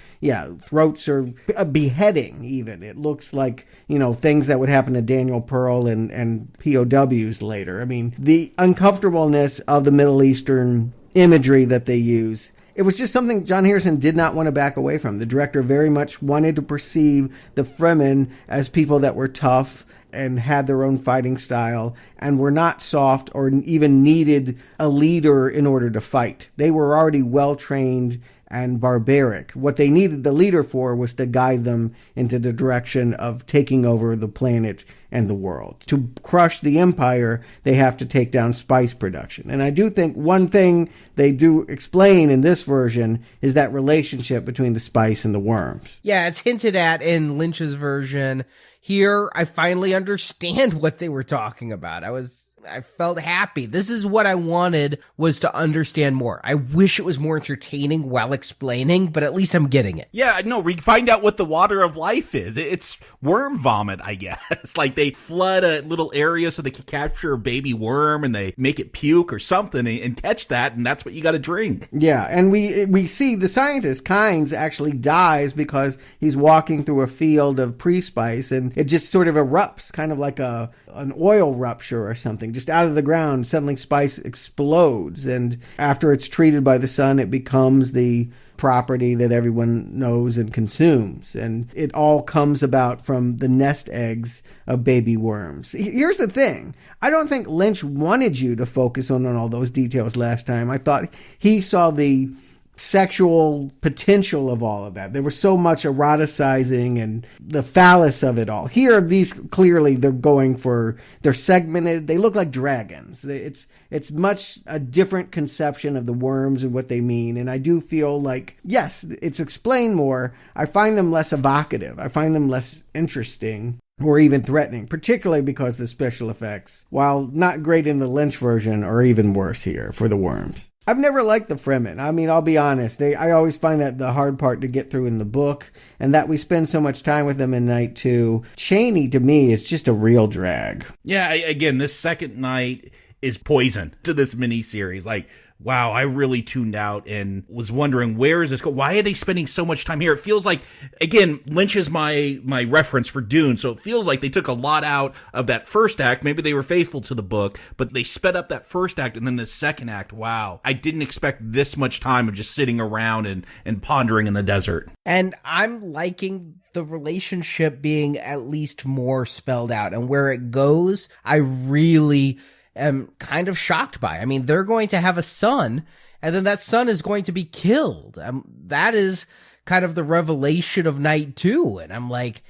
S13: throats are a beheading even. It looks like, things that would happen to Daniel Pearl and POWs later. I mean, the uncomfortableness of the Middle Eastern imagery that they use, it was just something John Harrison did not want to back away from. The director very much wanted to perceive the Fremen as people that were tough and had their own fighting style and were not soft or even needed a leader in order to fight. They were already well-trained and barbaric. What they needed the leader for was to guide them into the direction of taking over the planet and the world. To crush the empire, they have to take down spice production. And I do think one thing they do explain in this version is that relationship between the spice and the worms.
S12: Yeah, it's hinted at in Lynch's version. Here, I finally understand what they were talking about. I felt happy. This is what I wanted, was to understand more. I wish it was more entertaining while explaining, but at least I'm getting it.
S14: Yeah, no, we find out what the water of life is. It's worm vomit, I guess. Like they flood a little area so they can capture a baby worm and they make it puke or something and catch that, and that's what you got to drink.
S13: Yeah, and we see the scientist, Kynes, actually dies because he's walking through a field of pre-spice and it just sort of erupts, kind of like an oil rupture or something. Just out of the ground, suddenly spice explodes, and after it's treated by the sun, it becomes the property that everyone knows and consumes. And it all comes about from the nest eggs of baby worms. Here's the thing. I don't think Lynch wanted you to focus on all those details last time. I thought he saw the sexual potential of all of that. There was so much eroticizing and the phallus of it all. Here, these clearly they're segmented. They look like dragons. It's much a different conception of the worms and what they mean. And I do feel like, yes, it's explained more. I find them less evocative. I find them less interesting or even threatening, particularly because the special effects, while not great in the Lynch version, are even worse here for the worms. I've never liked the Fremen. I mean, I'll be honest. I always find that the hard part to get through in the book, and that we spend so much time with them in night 2. Chaney, to me, is just a real drag.
S14: Yeah, again, this second night is poison to this miniseries. Like, wow, I really tuned out and was wondering, where is this going? Why are they spending so much time here? It feels like, again, Lynch is my reference for Dune, so it feels like they took a lot out of that first act. Maybe they were faithful to the book, but they sped up that first act, and then the second act, wow. I didn't expect this much time of just sitting around and pondering in the desert.
S12: And I'm liking the relationship being at least more spelled out, and where it goes, I really am kind of shocked by. I mean, they're going to have a son, and then that son is going to be killed. That is kind of the revelation of night 2. And I'm like,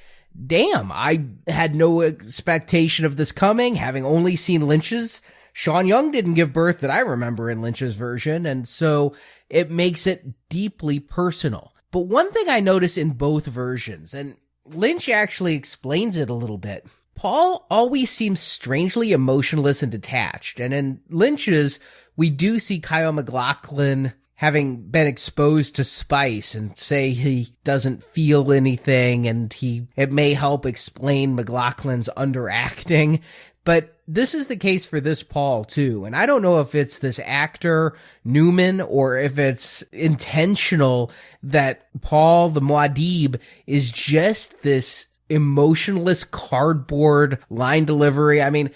S12: damn, I had no expectation of this coming, having only seen Lynch's. Sean Young didn't give birth that I remember in Lynch's version, and so it makes it deeply personal. But one thing I notice in both versions, and Lynch actually explains it a little bit, Paul always seems strangely emotionless and detached. And in Lynch's, we do see Kyle MacLachlan having been exposed to spice and say he doesn't feel anything, and it may help explain MacLachlan's underacting. But this is the case for this Paul, too. And I don't know if it's this actor, Newman, or if it's intentional that Paul, the Muad'Dib, is just this emotionless cardboard line delivery. I mean,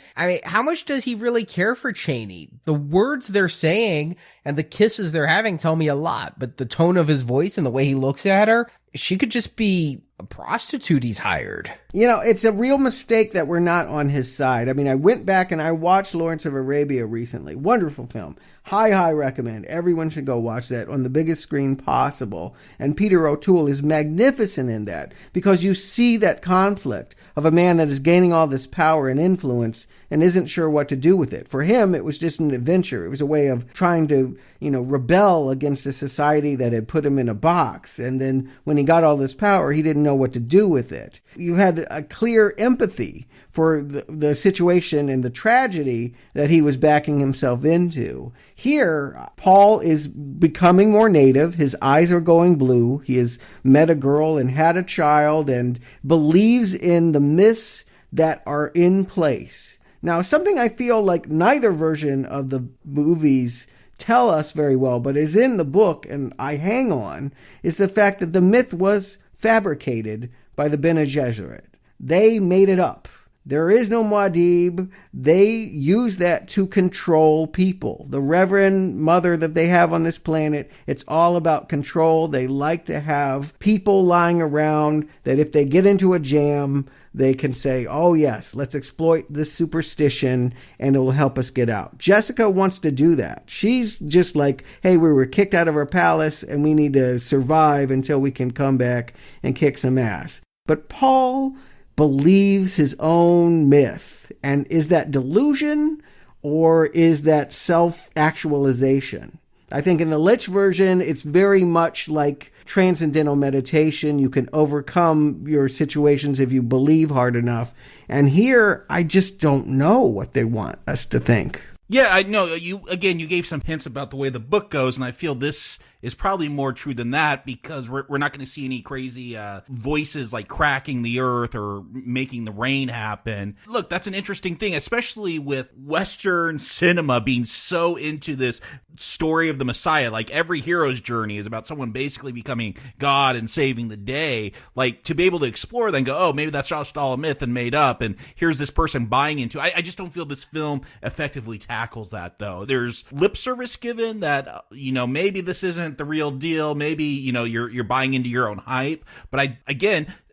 S12: how much does he really care for Cheney? The words they're saying and the kisses they're having tell me a lot, but the tone of his voice and the way he looks at her, she could just be a prostitute he's hired.
S13: You know, it's a real mistake that we're not on his side. I mean, I went back and I watched Lawrence of Arabia recently. Wonderful film. High recommend. Everyone should go watch that on the biggest screen possible. And Peter O'Toole is magnificent in that, because you see that conflict of a man that is gaining all this power and influence and isn't sure what to do with it. For him, it was just an adventure. It was a way of trying to, rebel against a society that had put him in a box. And then when he got all this power, he didn't know what to do with it. You had a clear empathy for the situation and the tragedy that he was backing himself into. Here, Paul is becoming more native. His eyes are going blue. He has met a girl and had a child and believes in the myths that are in place. Now, something I feel like neither version of the movies tell us very well, but is in the book, and I hang on, is the fact that the myth was fabricated by the Bene Gesserit. They made it up. There is no Muad'Dib. They use that to control people. The Reverend Mother that they have on this planet, it's all about control. They like to have people lying around that if they get into a jam, they can say, oh yes, let's exploit this superstition and it will help us get out. Jessica wants to do that. She's just like, hey, we were kicked out of our palace and we need to survive until we can come back and kick some ass. But Paul believes his own myth. And is that delusion or is that self-actualization? I think in the Lynch version, it's very much like transcendental meditation. You can overcome your situations if you believe hard enough. And here, I just don't know what they want us to think.
S14: Yeah, I know. You gave some hints about the way the book goes, and I feel this is probably more true than that, because we're not going to see any crazy voices like cracking the earth or making the rain happen. Look, that's an interesting thing, especially with Western cinema being so into this story of the Messiah. Like, every hero's journey is about someone basically becoming God and saving the day. Like, to be able to explore, then go, oh, maybe that's just all a myth and made up, and here's this person buying into. I just don't feel this film effectively tackles that, though. There's lip service given that, maybe this isn't the real deal. Maybe, you're buying into your own hype. But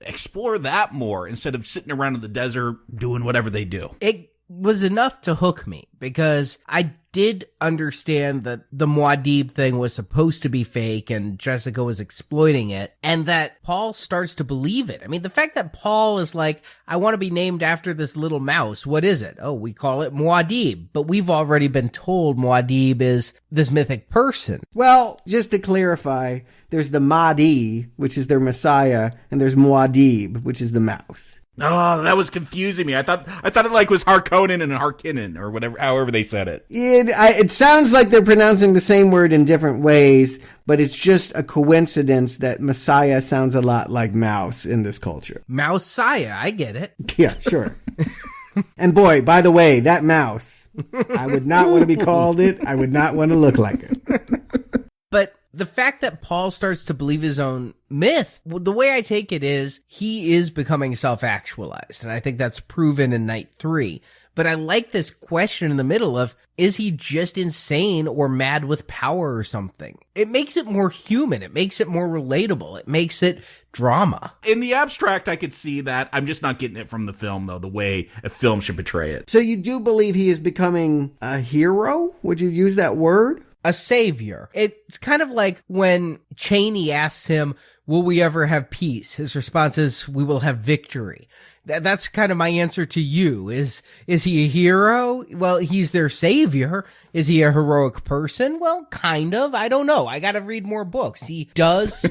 S14: explore that more instead of sitting around in the desert doing whatever they do.
S12: It was enough to hook me, because I did understand that the Muad'Dib thing was supposed to be fake and Jessica was exploiting it, and that Paul starts to believe it. I mean, the fact that Paul is like, I want to be named after this little mouse. What is it? Oh, we call it Muad'Dib. But we've already been told Muad'Dib is this mythic person.
S13: Well, just to clarify, there's the Mahdi, which is their Messiah, and there's Muad'Dib, which is the mouse.
S14: Oh, that was confusing me. I thought it was Harkonnen and Harkinnen or whatever, however they said it.
S13: It sounds like they're pronouncing the same word in different ways, but it's just a coincidence that Messiah sounds a lot like mouse in this culture.
S12: Mouse-siah, I get it.
S13: Yeah, sure. And boy, by the way, that mouse, I would not want to be called it. I would not want to look like it.
S12: But the fact that Paul starts to believe his own myth, the way I take it is he is becoming self-actualized. And I think that's proven in Night 3. But I like this question in the middle of, is he just insane or mad with power or something? It makes it more human. It makes it more relatable. It makes it drama.
S14: In the abstract, I could see that. I'm just not getting it from the film, though, the way a film should portray it.
S13: So you do believe he is becoming a hero? Would you use that word?
S12: a savior. It's kind of like when Cheney asks him, will we ever have peace? His response is, we will have victory. That's kind of my answer to you. Is he a hero? Well, he's their savior. Is he a heroic person? Well, kind of. I don't know. I gotta read more books. He does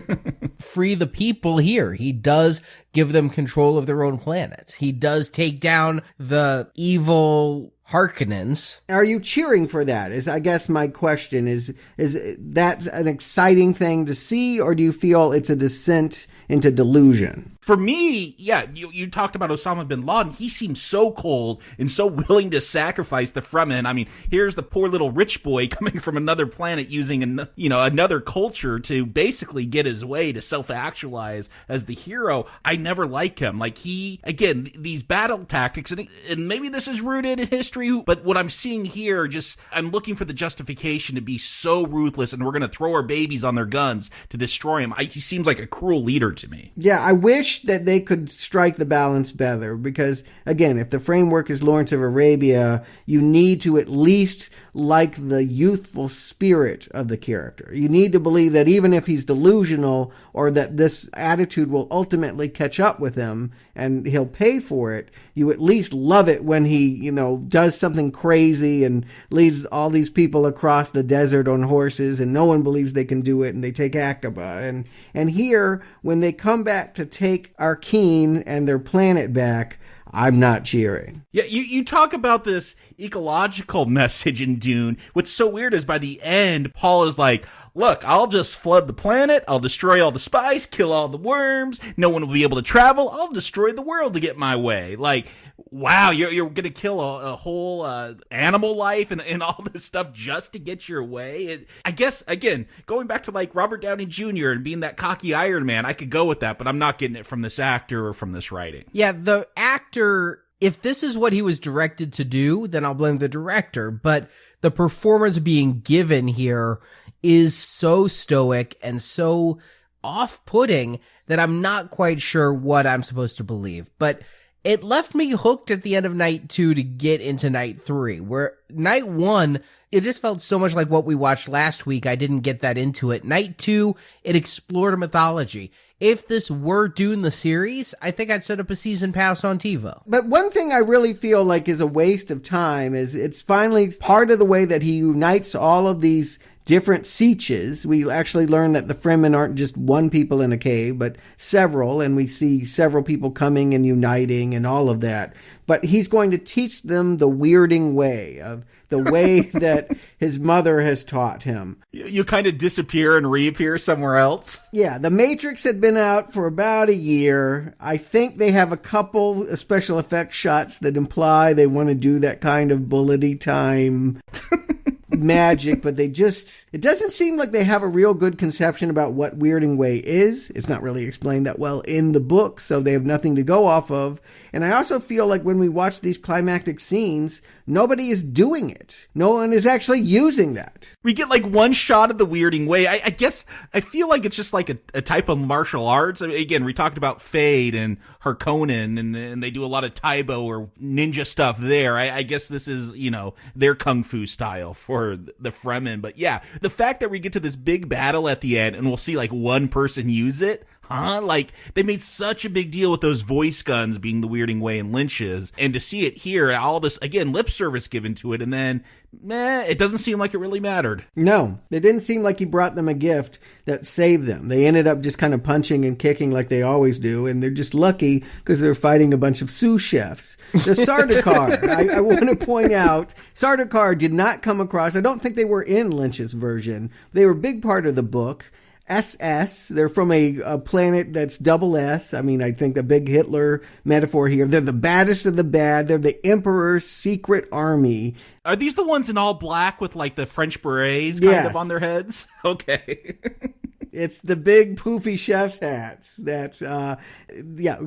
S12: free the people here. He does give them control of their own planet. He does take down the evil Harkonnens.
S13: Are you cheering for that? Is I guess my question is that an exciting thing to see, or do you feel it's a descent into delusion?
S14: For me, yeah, you talked about Osama bin Laden. He seems so cold and so willing to sacrifice the Fremen. I mean, here's the poor little rich boy coming from another planet using another culture to basically get his way, to self-actualize as the hero. I never like him. Like, again, these battle tactics, and maybe this is rooted in history, but what I'm seeing here, I'm looking for the justification to be so ruthless, and we're going to throw our babies on their guns to destroy him. He seems like a cruel leader to me.
S13: Yeah, I wish that they could strike the balance better, because again, if the framework is Lawrence of Arabia, you need to at least like the youthful spirit of the character. You need to believe that even if he's delusional, or that this attitude will ultimately catch up with him and he'll pay for it, you at least love it when he, does something crazy and leads all these people across the desert on horses and no one believes they can do it, and they take Aqaba. And here, when they come back to take Arkeen and their planet back, I'm not cheering.
S14: Yeah, you talk about this ecological message in Dune. What's so weird is by the end, Paul is like, look, I'll just flood the planet, I'll destroy all the spice, kill all the worms, no one will be able to travel, I'll destroy the world to get my way. Like, wow, you're gonna kill a whole animal life and all this stuff just to get your way? I guess, again, going back to like Robert Downey Jr. and being that cocky Iron Man, I could go with that, but I'm not getting it from this actor or from this writing.
S12: Yeah, the actor, if this is what he was directed to do, then I'll blame the director, but the performance being given here is so stoic and so off-putting that I'm not quite sure what I'm supposed to believe. But it left me hooked at the end of night 2 to get into night 3, where night 1, it just felt so much like what we watched last week. I didn't get that into it. Night 2, it explored a mythology. If this were Dune the series, I think I'd set up a season pass on TiVo.
S13: But one thing I really feel like is a waste of time is it's finally part of the way that he unites all of these different Sietches. We actually learn that the Fremen aren't just one people in a cave, but several, and we see several people coming and uniting and all of that. But he's going to teach them the weirding way, of the way that his mother has taught him.
S14: You kind of disappear and reappear somewhere else.
S13: Yeah, The Matrix had been out for about a year. I think they have a couple of special effects shots that imply they want to do that kind of bullety time magic, but it doesn't seem like they have a real good conception about what weirding way is. It's not really explained that well in the book, so they have nothing to go off of. And I also feel like when we watch these climactic scenes, nobody is doing it. No one is actually using that.
S14: We get like one shot of the weirding way. I guess I feel like it's just like a type of martial arts. I mean, again, we talked about Fade and Harkonnen, and they do a lot of Taibo or ninja stuff there. I guess this is, their kung fu style for the Fremen. But yeah, the fact that we get to this big battle at the end and we'll see like one person use it, like, they made such a big deal with those voice guns being the weirding way in Lynch's, and to see it here, all this, again, lip service given to it, and then, it doesn't seem like it really mattered.
S13: No, it didn't seem like he brought them a gift that saved them. They ended up just kind of punching and kicking like they always do, and they're just lucky because they're fighting a bunch of sous chefs. The Sardaukar, I want to point out, Sardaukar did not come across, I don't think they were in Lynch's version. They were a big part of the book. SS, they're from a planet that's double S. I mean, I think the big Hitler metaphor here. They're the baddest of the bad. They're the Emperor's secret army.
S14: Are these the ones in all black with like the French berets kind of on their heads? Okay.
S13: It's the big poofy chef's hats that,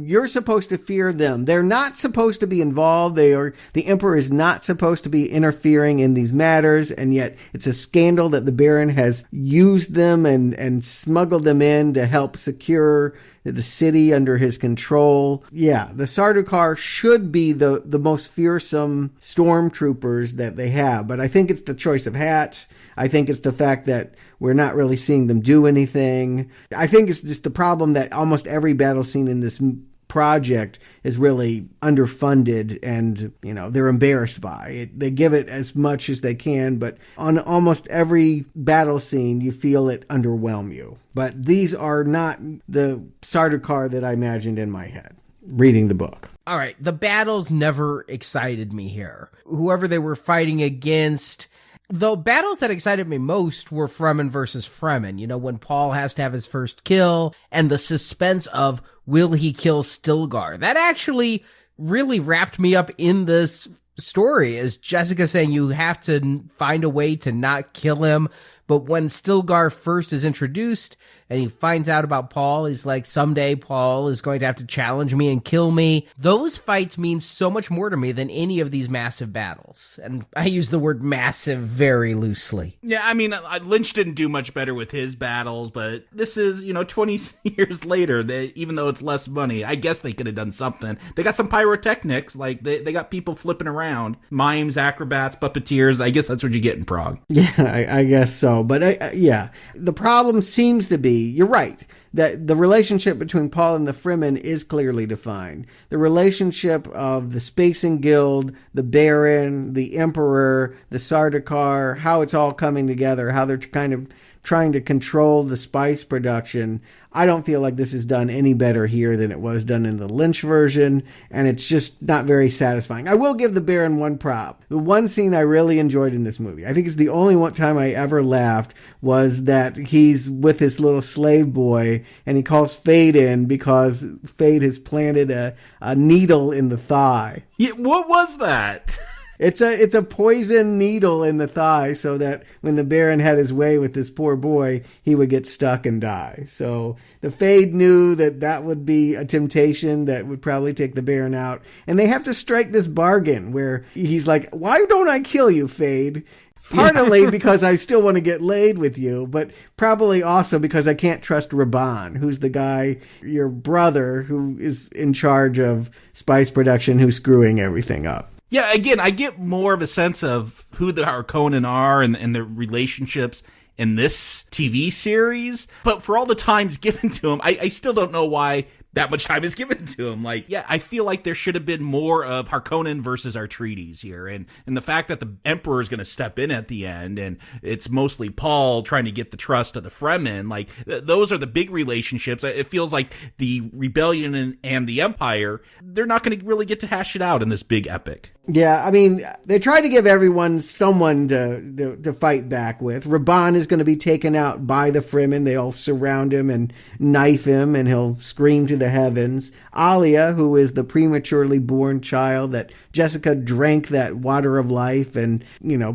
S13: you're supposed to fear them. They're not supposed to be involved. The Emperor is not supposed to be interfering in these matters. And yet it's a scandal that the Baron has used them and smuggled them in to help secure the city under his control. Yeah, the Sardaukar should be the most fearsome stormtroopers that they have. But I think it's the choice of hats. I think it's the fact that we're not really seeing them do anything. I think it's just the problem that almost every battle scene in this project is really underfunded, and they're embarrassed by it. They give it as much as they can, but on almost every battle scene you feel it underwhelm you. But these are not the Sardaukar that I imagined in my head reading the book.
S12: All right, the battles never excited me here. Whoever they were fighting against, the battles that excited me most were Fremen versus Fremen. When Paul has to have his first kill, and the suspense of, will he kill Stilgar? That actually really wrapped me up in this story, is Jessica saying you have to find a way to not kill him. But when Stilgar first is introduced and he finds out about Paul, he's like, someday Paul is going to have to challenge me and kill me. Those fights mean so much more to me than any of these massive battles. And I use the word massive very loosely.
S14: Yeah, I mean, Lynch didn't do much better with his battles, but this is, 20 years later, even though it's less money, I guess they could have done something. They got some pyrotechnics, like they got people flipping around, mimes, acrobats, puppeteers. I guess that's what you get in Prague.
S13: Yeah, I guess so. But the problem seems to be, you're right, that the relationship between Paul and the Fremen is clearly defined. The relationship of the Spacing Guild, the Baron, the Emperor, the Sardaukar, how it's all coming together, how they're kind of trying to control the spice production. I don't feel like this is done any better here than it was done in the Lynch version, and it's just not very satisfying. I will give the Baron one prop. The one scene I really enjoyed in this movie, I think it's the only one time I ever laughed, was that he's with his little slave boy, and he calls Fade in because Fade has planted a needle in the thigh.
S14: Yeah, what was that?
S13: It's a poison needle in the thigh, so that when the Baron had his way with this poor boy, he would get stuck and die. So the Fade knew that would be a temptation that would probably take the Baron out. And they have to strike this bargain where he's like, why don't I kill you, Fade? Partly because I still want to get laid with you, but probably also because I can't trust Raban, who's the guy, your brother, who is in charge of spice production, who's screwing everything up.
S14: Yeah, again, I get more of a sense of who the Harkonnen are and their relationships in this TV series. But for all the times given to him, I still don't know why that much time is given to him. I feel like there should have been more of Harkonnen versus Atreides here. And the fact that the Emperor is going to step in at the end, and it's mostly Paul trying to get the trust of the Fremen, those are the big relationships. It feels like the Rebellion and the Empire, they're not going to really get to hash it out in this big epic.
S13: Yeah, I mean, they try to give everyone someone to fight back with. Raban is going to be taken out by the Fremen. They all surround him and knife him, and he'll scream to the heavens. Alia, who is the prematurely born child that Jessica drank that water of life and,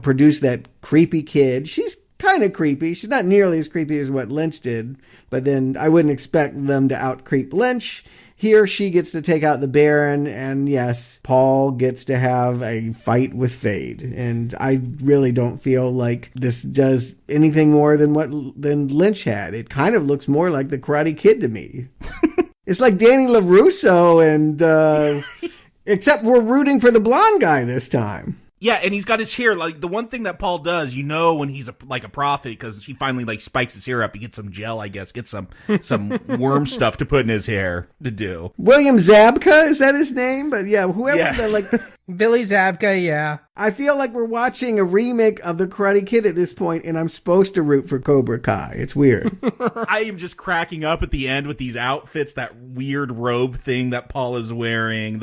S13: produced that creepy kid. She's kind of creepy. She's not nearly as creepy as what Lynch did, but then I wouldn't expect them to out-creep Lynch. Here she gets to take out the Baron, and yes, Paul gets to have a fight with Fade. And I really don't feel like this does anything more than Lynch had. It kind of looks more like the Karate Kid to me. It's like Danny LaRusso, and except we're rooting for the blonde guy this time.
S14: Yeah, and he's got his hair, the one thing that Paul does, when he's a prophet, because he finally spikes his hair up, he gets some gel, I guess, gets some worm stuff to put in his hair to do.
S13: William Zabka, is that his name? But yeah, whoever
S12: Billy Zabka, yeah.
S13: I feel like we're watching a remake of The Karate Kid at this point, and I'm supposed to root for Cobra Kai. It's weird.
S14: I am just cracking up at the end with these outfits, that weird robe thing that Paul is wearing.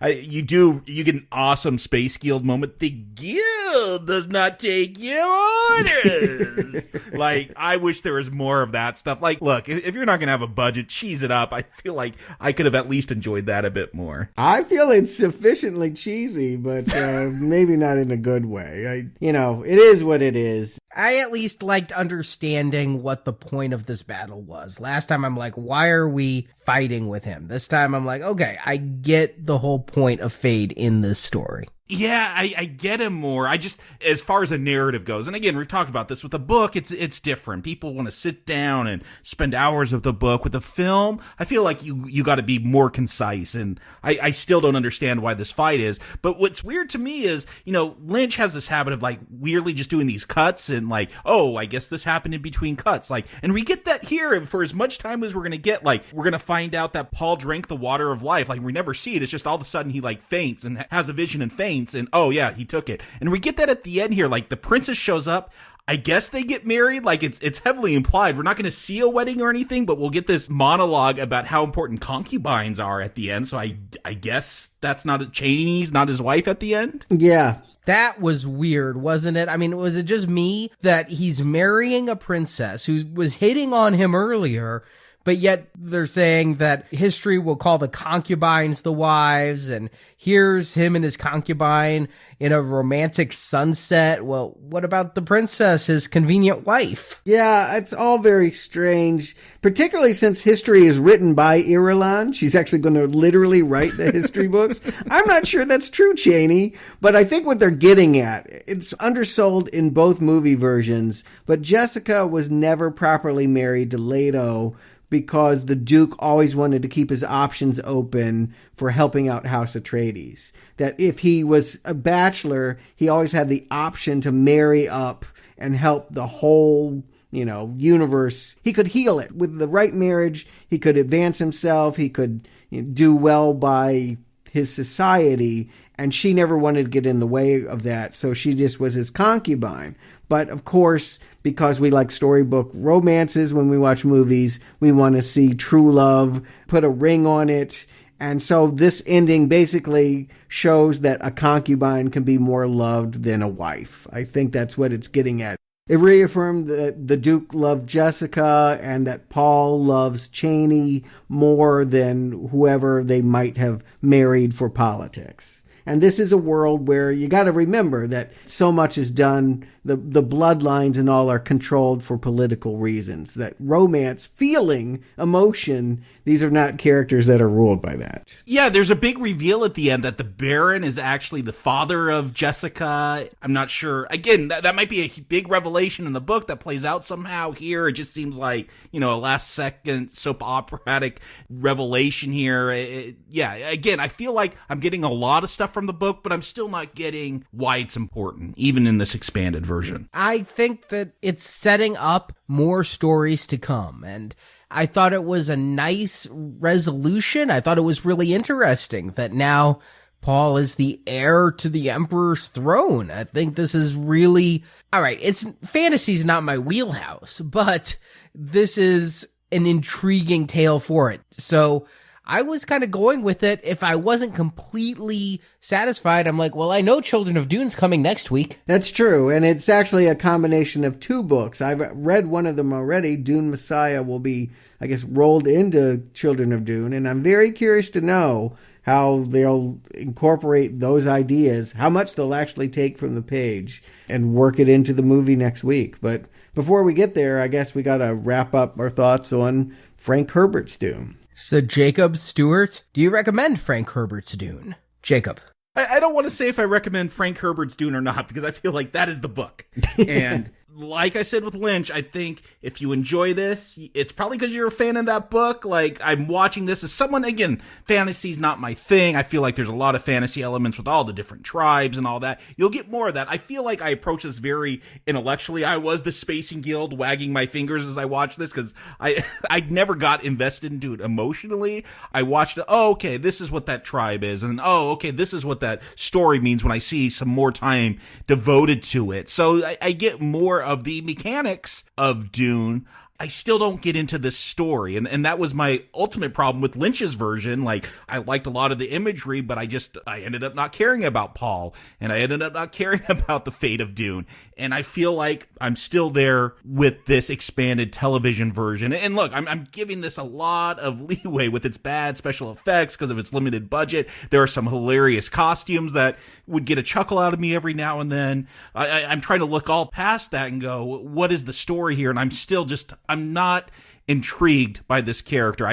S14: You get an awesome Space Guild moment. The Guild does not take your orders. I wish there was more of that stuff. Look, if you're not going to have a budget, cheese it up. I feel like I could have at least enjoyed that a bit more.
S13: I feel it's sufficiently cheesy, but maybe not in a good way. It is what it is.
S12: I at least liked understanding what the point of this battle was. Last time I'm like, why are we fighting with him? This time I'm like, okay, I get the whole point of Fade in this story.
S14: Yeah, I get him more. I just, as far as a narrative goes, and again, we've talked about this with the book, it's different. People want to sit down and spend hours with the book. With the film, I feel like you got to be more concise, and I still don't understand why this fight is. But what's weird to me is, Lynch has this habit of like weirdly just doing these cuts and like, oh, I guess this happened in between cuts. Like, and we get that here for as much time as we're going to get. Like, we're going to find out that Paul drank the water of life. Like, we never see it. It's just all of a sudden he like faints and has a vision and faints. And oh yeah, he took it. And we get that at the end here. Like, the princess shows up. I guess they get married. Like, it's heavily implied. We're not going to see a wedding or anything, but we'll get this monologue about how important concubines are at the end. So I guess that's not Cheney's, not his wife at the end.
S13: Yeah.
S12: That was weird, wasn't it? I mean, was it just me that he's marrying a princess who was hitting on him earlier, but yet they're saying that history will call the concubines the wives, and here's him and his concubine in a romantic sunset. Well, what about the princess, his convenient wife?
S13: Yeah, it's all very strange, particularly since history is written by Irulan. She's actually going to literally write the history books. I'm not sure that's true, Cheney, but I think what they're getting at, it's undersold in both movie versions, but Jessica was never properly married to Leto, because the Duke always wanted to keep his options open for helping out House Atreides. That if he was a bachelor, he always had the option to marry up and help the whole, universe. He could heal it. With the right marriage, he could advance himself, he could do well by his society, and she never wanted to get in the way of that, so she just was his concubine. But of course, because we like storybook romances when we watch movies, we want to see true love, put a ring on it. And so this ending basically shows that a concubine can be more loved than a wife. I think that's what it's getting at. It reaffirmed that the Duke loved Jessica and that Paul loves Cheney more than whoever they might have married for politics. And this is a world where you got to remember that so much is done, the bloodlines and all are controlled for political reasons. That romance, feeling, emotion, these are not characters that are ruled by that.
S14: Yeah, there's a big reveal at the end that the Baron is actually the father of Jessica. I'm not sure. Again, that might be a big revelation in the book that plays out somehow here. It just seems like, a last-second soap operatic revelation here. Again, I feel like I'm getting a lot of stuff from the book, but I'm still not getting why it's important, even in this expanded version.
S12: I think that it's setting up more stories to come, and I thought it was a nice resolution. I thought it was really interesting that now Paul is the heir to the Emperor's throne. I think this is really... All right, fantasy's not my wheelhouse, but this is an intriguing tale for it. So I was kind of going with it. If I wasn't completely satisfied, I'm like, well, I know Children of Dune's coming next week.
S13: That's true, and it's actually a combination of two books. I've read one of them already. Dune Messiah will be, I guess, rolled into Children of Dune, and I'm very curious to know how they'll incorporate those ideas, how much they'll actually take from the page and work it into the movie next week. But before we get there, I guess we got to wrap up our thoughts on Frank Herbert's Dune.
S12: So, Jacob Stewart, do you recommend Frank Herbert's Dune? Jacob.
S14: I don't want to say if I recommend Frank Herbert's Dune or not, because I feel like that is the book. And like I said with Lynch, I think if you enjoy this, it's probably because you're a fan of that book. Like, I'm watching this as someone, again, fantasy's not my thing. I feel like there's a lot of fantasy elements with all the different tribes and all that. You'll get more of that. I feel like I approach this very intellectually. I was the Spacing Guild wagging my fingers as I watched this because I never got invested into it emotionally. I watched it, oh, okay, this is what that tribe is. And, oh, okay, this is what that story means when I see some more time devoted to it. So I get more of the mechanics of Dune. I still don't get into this story. And that was my ultimate problem with Lynch's version. Like, I liked a lot of the imagery, but I ended up not caring about Paul. And I ended up not caring about the fate of Dune. And I feel like I'm still there with this expanded television version. And look, I'm giving this a lot of leeway with its bad special effects because of its limited budget. There are some hilarious costumes that would get a chuckle out of me every now and then. I'm trying to look all past that and go, what is the story here? And I'm still I'm not intrigued by this character.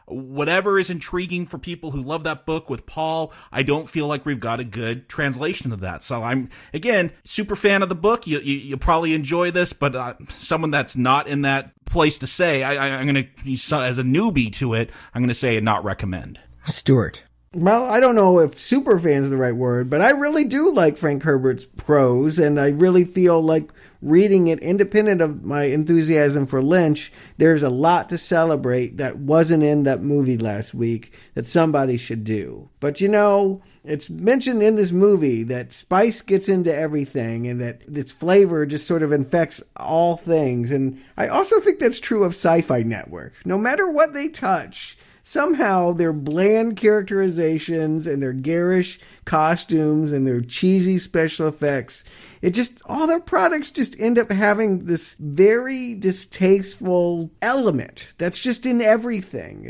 S14: Whatever is intriguing for people who love that book with Paul, I don't feel like we've got a good translation of that. So I'm, again, super fan of the book. You'll probably enjoy this, but someone that's not in that place to say, I'm going to, as a newbie to it, I'm going to say not recommend.
S12: Stuart.
S13: Well, I don't know if super fan is the right word, but I really do like Frank Herbert's prose, and I really feel like reading it, independent of my enthusiasm for Lynch, there's a lot to celebrate that wasn't in that movie last week that somebody should do. But it's mentioned in this movie that spice gets into everything and that its flavor just sort of infects all things. And I also think that's true of Sci-Fi Network. No matter what they touch, somehow their bland characterizations and their garish costumes and their cheesy special effects, all their products just end up having this very distasteful element that's just in everything.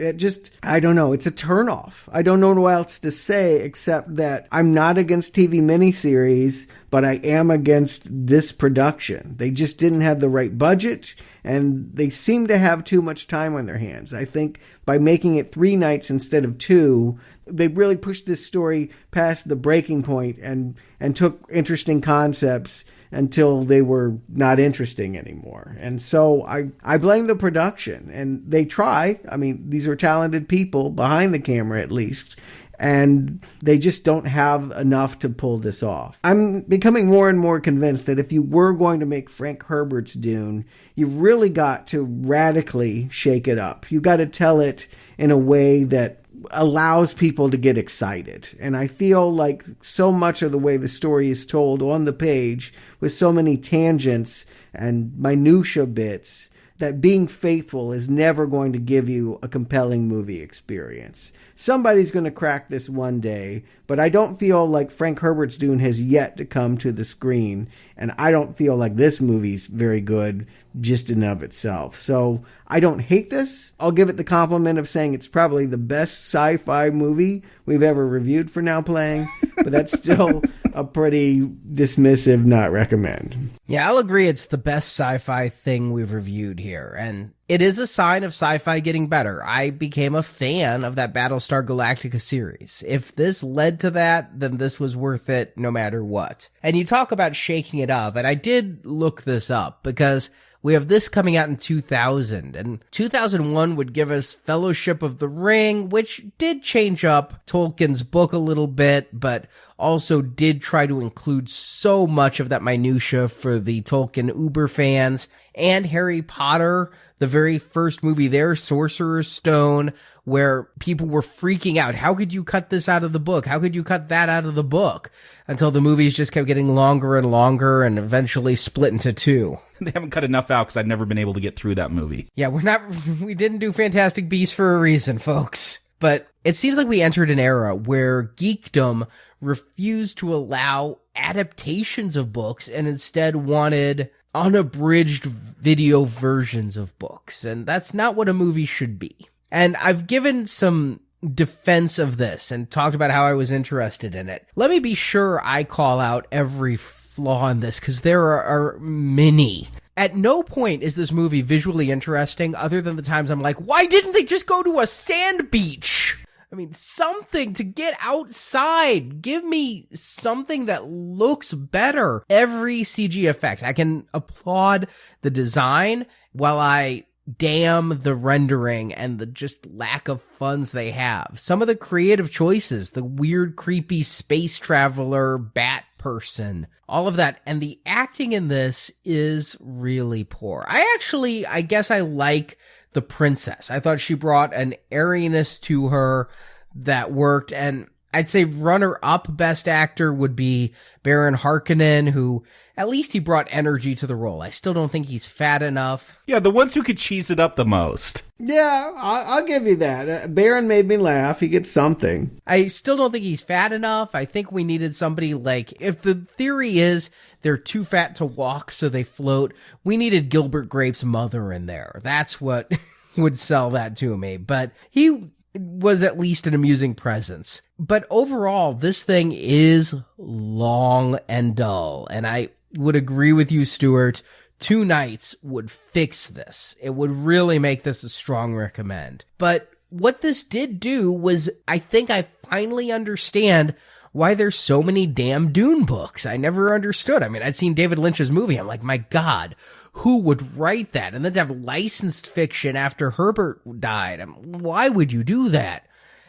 S13: I don't know, it's a turnoff. I don't know what else to say except that I'm not against TV miniseries, but I am against this production. They just didn't have the right budget, and they seem to have too much time on their hands. I think by making it 3 nights instead of 2, they really pushed this story past the breaking point and took interesting concepts until they were not interesting anymore. And so I blame the production, and they try. I mean, these are talented people behind the camera, at least, and they just don't have enough to pull this off. I'm becoming more and more convinced that if you were going to make Frank Herbert's Dune, you've really got to radically shake it up. You've got to tell it in a way that allows people to get excited. And I feel like so much of the way the story is told on the page, with so many tangents and minutia bits, that being faithful is never going to give you a compelling movie experience. Somebody's going to crack this one day, but I don't feel like Frank Herbert's Dune has yet to come to the screen, and I don't feel like this movie's very good just in of itself. So I don't hate this. I'll give it the compliment of saying it's probably the best sci-fi movie we've ever reviewed for Now Playing, but that's still a pretty dismissive not recommend.
S12: Yeah, I'll agree it's the best sci-fi thing we've reviewed here, and it is a sign of sci-fi getting better. I became a fan of that Battlestar Galactica series. If this led to that, then this was worth it no matter what. And you talk about shaking it up, and I did look this up because we have this coming out in 2000, and 2001 would give us Fellowship of the Ring, which did change up Tolkien's book a little bit, but also did try to include so much of that minutia for the Tolkien Uber fans. And Harry Potter, the very first movie there, Sorcerer's Stone, where people were freaking out. How could you cut this out of the book? How could you cut that out of the book? Until the movies just kept getting longer and longer and eventually split into 2.
S14: They haven't cut enough out because I've never been able to get through that movie.
S12: Yeah, we didn't do Fantastic Beasts for a reason, folks. But it seems like we entered an era where geekdom refused to allow adaptations of books and instead wanted unabridged video versions of books. And that's not what a movie should be. And I've given some defense of this and talked about how I was interested in it. Let me be sure I call out every flaw in this, because there are many. At no point is this movie visually interesting other than the times I'm like, why didn't they just go to a sand beach? I mean, something to get outside. Give me something that looks better. Every CG effect, I can applaud the design while I damn the rendering and the just lack of funds they have. Some of the creative choices, the weird, creepy space traveler bat person, all of that. And the acting in this is really poor. I guess I like the princess. I thought she brought an airiness to her that worked, and I'd say runner-up best actor would be Baron Harkonnen, who at least he brought energy to the role. I still don't think he's fat enough.
S14: Yeah, the ones who could cheese it up the most.
S13: Yeah, I'll give you that. Baron made me laugh. He gets something.
S12: I still don't think he's fat enough. I think we needed somebody like, if the theory is they're too fat to walk so they float, we needed Gilbert Grape's mother in there. That's what would sell that to me. But he was at least an amusing presence. But overall, this thing is long and dull. And I would agree with you, Stuart. 2 nights would fix this. It would really make this a strong recommend. But what this did do was, I think I finally understand why there's so many damn Dune books. I never understood. I mean, I'd seen David Lynch's movie. I'm like, my God, who would write that? And then to have licensed fiction after Herbert died. Why would you do that?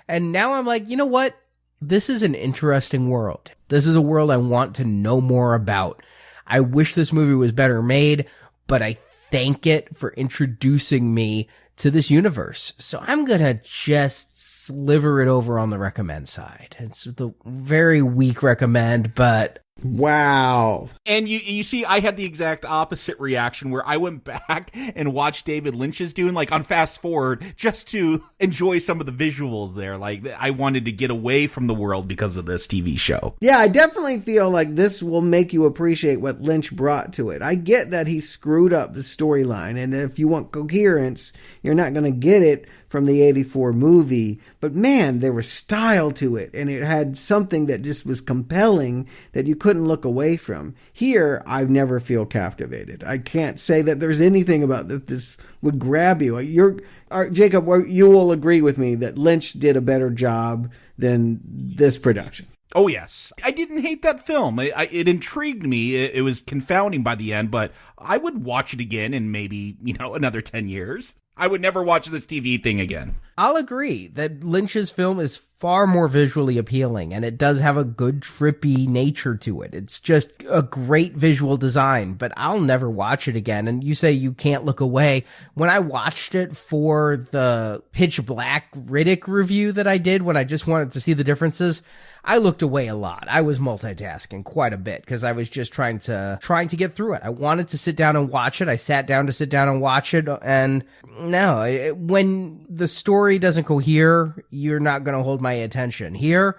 S12: And now I'm like, you know what? This is an interesting world. This is a world I want to know more about. I wish this movie was better made, but I thank it for introducing me to this universe. So I'm going to just sliver it over on the recommend side. It's the very weak recommend, but
S13: wow.
S14: And you see, I had the exact opposite reaction where I went back and watched David Lynch's Dune, like on fast forward, just to enjoy some of the visuals there. Like, I wanted to get away from the world because of this TV show.
S13: Yeah, I definitely feel like this will make you appreciate what Lynch brought to it. I get that he screwed up the storyline, and if you want coherence, you're not going to get it from the 84 movie, but man, there was style to it, and it had something that just was compelling that you couldn't look away from. Here, I never feel captivated. I can't say that there's anything about this would grab you. Jacob, you will agree with me that Lynch did a better job than this production.
S14: Oh, yes. I didn't hate that film. It intrigued me. It was confounding by the end, but I would watch it again in maybe, another 10 years. I would never watch this TV thing again.
S12: I'll agree that Lynch's film is far more visually appealing, and it does have a good trippy nature to it. It's just a great visual design, but I'll never watch it again. And you say you can't look away. When I watched it for the Pitch Black Riddick review that I did when I just wanted to see the differences, I looked away a lot. I was multitasking quite a bit because I was just trying to get through it. I wanted to sit down and watch it. I sat down to sit down and watch it. And no, when the story doesn't cohere, you're not going to hold my attention. Here,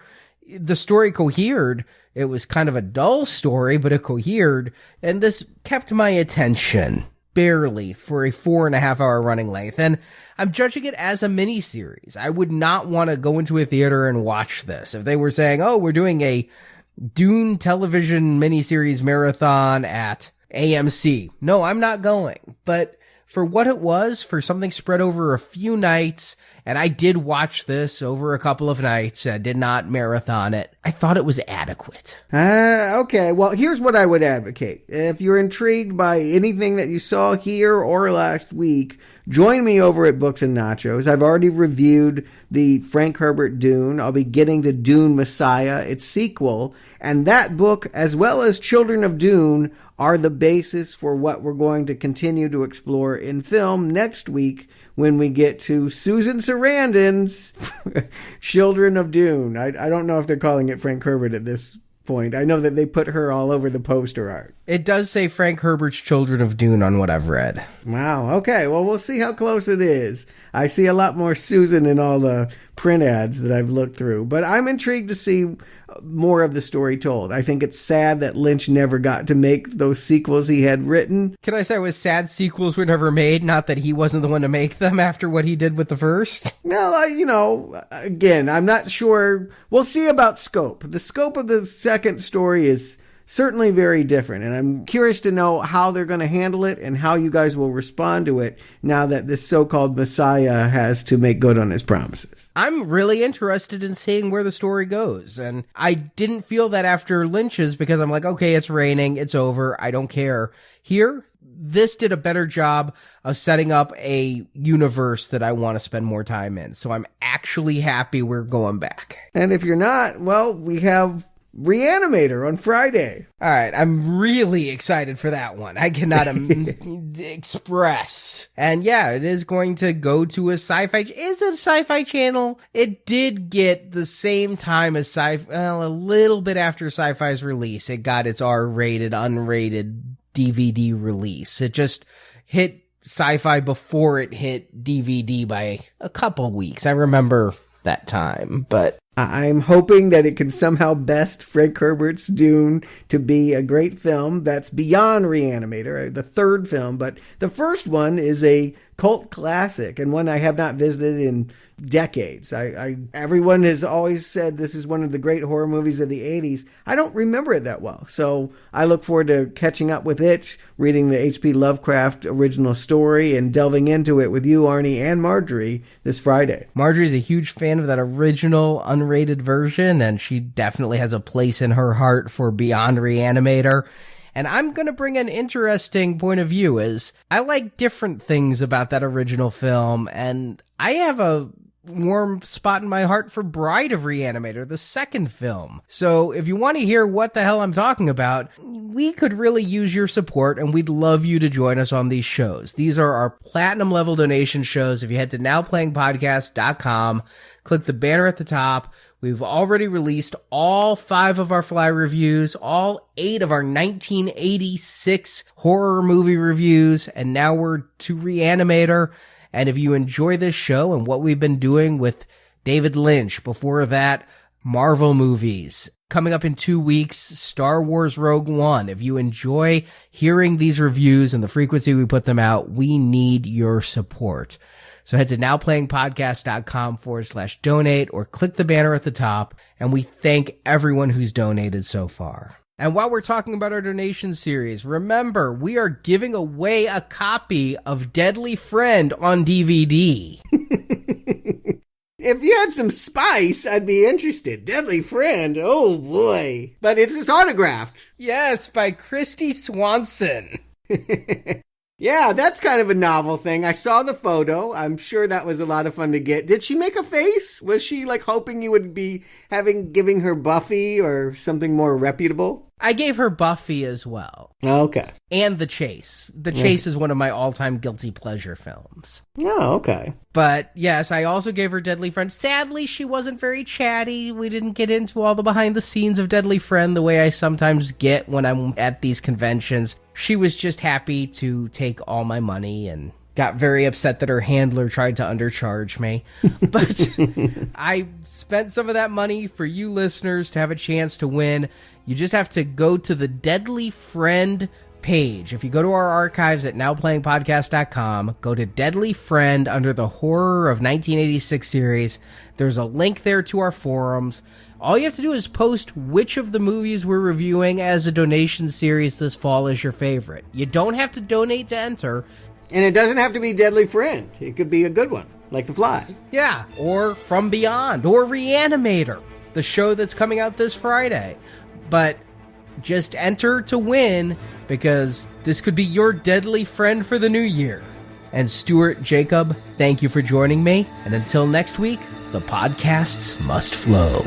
S12: the story cohered. It was kind of a dull story, but it cohered. And this kept my attention barely for a 4.5-hour running length. And I'm judging it as a miniseries. I would not want to go into a theater and watch this. If they were saying, oh, we're doing a Dune television miniseries marathon at AMC. No, I'm not going. But for what it was, for something spread over a few nights, and I did watch this over a couple of nights. I did not marathon it. I thought it was adequate.
S13: Okay, well, here's what I would advocate. If you're intrigued by anything that you saw here or last week, join me over at Books and Nachos. I've already reviewed the Frank Herbert Dune. I'll be getting to Dune Messiah, its sequel. And that book, as well as Children of Dune, are the basis for what we're going to continue to explore in film next week when we get to Susan Sarandon's Children of Dune. I don't know if they're calling it Frank Herbert at this point. I know that they put her all over the poster art.
S12: It does say Frank Herbert's Children of Dune on what I've read.
S13: Wow. Okay. Well, we'll see how close it is. I see a lot more Susan in all the print ads that I've looked through, but I'm intrigued to see more of the story told. I think it's sad that Lynch never got to make those sequels he had written.
S12: Can I say it was sad sequels were never made, not that he wasn't the one to make them after what he did with the first?
S13: Well, again, I'm not sure. We'll see about scope. The scope of the second story is certainly very different, and I'm curious to know how they're going to handle it and how you guys will respond to it now that this so-called Messiah has to make good on his promises.
S12: I'm really interested in seeing where the story goes, and I didn't feel that after Lynch's because I'm like, okay, it's raining, it's over, I don't care. Here, this did a better job of setting up a universe that I want to spend more time in, so I'm actually happy we're going back.
S13: And if you're not, well, we have Reanimator on Friday.
S12: All right, I'm really excited for that one. I cannot express. And yeah, it is going to go to a Sci-Fi. Is it a Sci-Fi Channel? It did get the same time as a little bit after Sci-Fi's release. It got its R-rated, unrated DVD release. It just hit Sci-Fi before it hit DVD by a couple weeks. I remember that time, but
S13: I'm hoping that it can somehow best Frank Herbert's Dune to be a great film that's beyond Reanimator, the third film. But the first one is a cult classic and one I have not visited in decades. Everyone has always said this is one of the great horror movies of the 80s. I don't remember it that well. So I look forward to catching up with it, reading the H.P. Lovecraft original story, and delving into it with you, Arnie, and Marjorie this Friday.
S12: Marjorie's a huge fan of that original unrated version, and she definitely has a place in her heart for Beyond Reanimator. And I'm going to bring an interesting point of view, as I like different things about that original film, and I have a warm spot in my heart for Bride of Reanimator, the second film. So if you want to hear what the hell I'm talking about, we could really use your support, and we'd love you to join us on these shows. These are our platinum level donation shows. If you head to nowplayingpodcast.com, click the banner at the top. We've already released all 5 of our Fly reviews, all 8 of our 1986 horror movie reviews, and now we're to Reanimator. And if you enjoy this show and what we've been doing with David Lynch, before that, Marvel movies, coming up in 2 weeks, Star Wars Rogue One. If you enjoy hearing these reviews and the frequency we put them out, we need your support. So head to nowplayingpodcast.com/donate or click the banner at the top. And we thank everyone who's donated so far. And while we're talking about our donation series, remember, we are giving away a copy of Deadly Friend on DVD.
S13: If you had some spice, I'd be interested. Deadly Friend, oh boy. But it's autographed.
S12: Yes, by Christy Swanson.
S13: Yeah, that's kind of a novel thing. I saw the photo. I'm sure that was a lot of fun to get. Did she make a face? Was she like hoping you would be giving her Buffy or something more reputable?
S12: I gave her Buffy as well.
S13: Okay.
S12: And The Chase. The Chase is one of my all-time guilty pleasure films.
S13: Oh, okay.
S12: But yes, I also gave her Deadly Friend. Sadly, she wasn't very chatty. We didn't get into all the behind the scenes of Deadly Friend the way I sometimes get when I'm at these conventions. She was just happy to take all my money and got very upset that her handler tried to undercharge me. But I spent some of that money for you listeners to have a chance to win. You just have to go to the Deadly Friend page. If you go to our archives at nowplayingpodcast.com, go to Deadly Friend under the Horror of 1986 series. There's a link there to our forums. All you have to do is post which of the movies we're reviewing as a donation series this fall is your favorite. You don't have to donate to enter.
S13: And it doesn't have to be Deadly Friend. It could be a good one, like The Fly.
S12: Yeah, or From Beyond, or Reanimator, the show that's coming out this Friday. But just enter to win, because this could be your Deadly Friend for the new year. And Stuart, Jacob, thank you for joining me. And until next week, the podcasts must flow.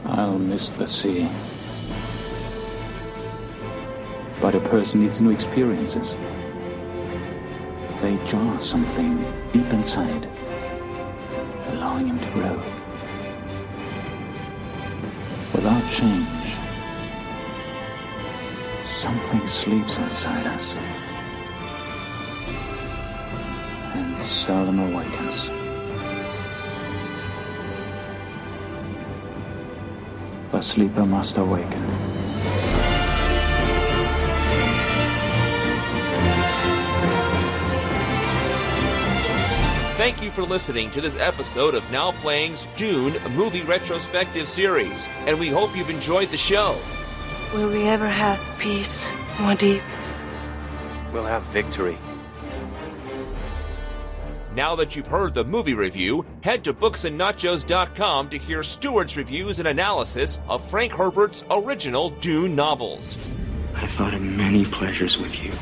S15: I'll miss the sea. But a person needs new experiences. They jar something deep inside, allowing him to grow. Without change, something sleeps inside us and seldom awakens. The sleeper must awaken.
S2: Thank you for listening to this episode of Now Playing's Dune Movie Retrospective Series, and we hope you've enjoyed the show.
S7: Will we ever have peace, Muad'Dib?
S10: We'll have victory.
S2: Now that you've heard the movie review, head to booksandnachos.com to hear Stuart's reviews and analysis of Frank Herbert's original Dune novels.
S11: I thought of many pleasures with you.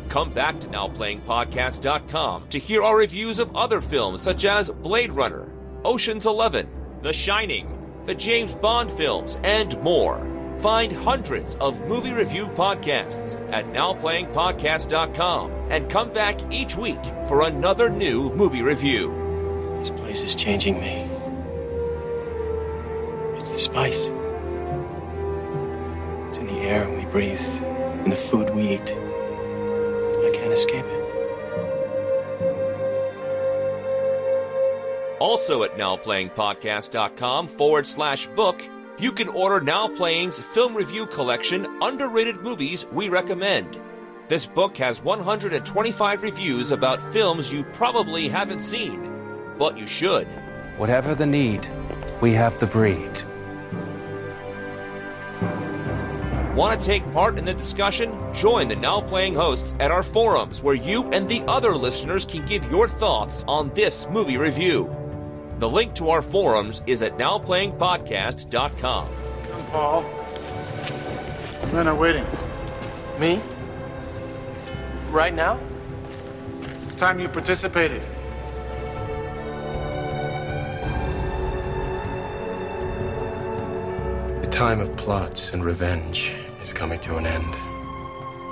S2: Come back to NowPlayingPodcast.com to hear our reviews of other films such as Blade Runner, Ocean's 11, The Shining, the James Bond films, and more. Find hundreds of movie review podcasts at NowPlayingPodcast.com and come back each week for another new movie review.
S11: This place is changing me. It's the spice. It's in the air we breathe, in the food we eat. I can't escape it.
S2: Also at nowplayingpodcast.com/book, you can order Now Playing's film review collection, Underrated Movies We Recommend. This book has 125 reviews about films you probably haven't seen, but you should.
S10: Whatever the need, we have the breed.
S2: Want to take part in the discussion? Join the Now Playing hosts at our forums, where you and the other listeners can give your thoughts on this movie review. The link to our forums is at nowplayingpodcast.com.
S16: Come, Paul. Men are waiting.
S10: Me? Right now?
S16: It's time you participated.
S17: The time of plots and revenge is coming to an end.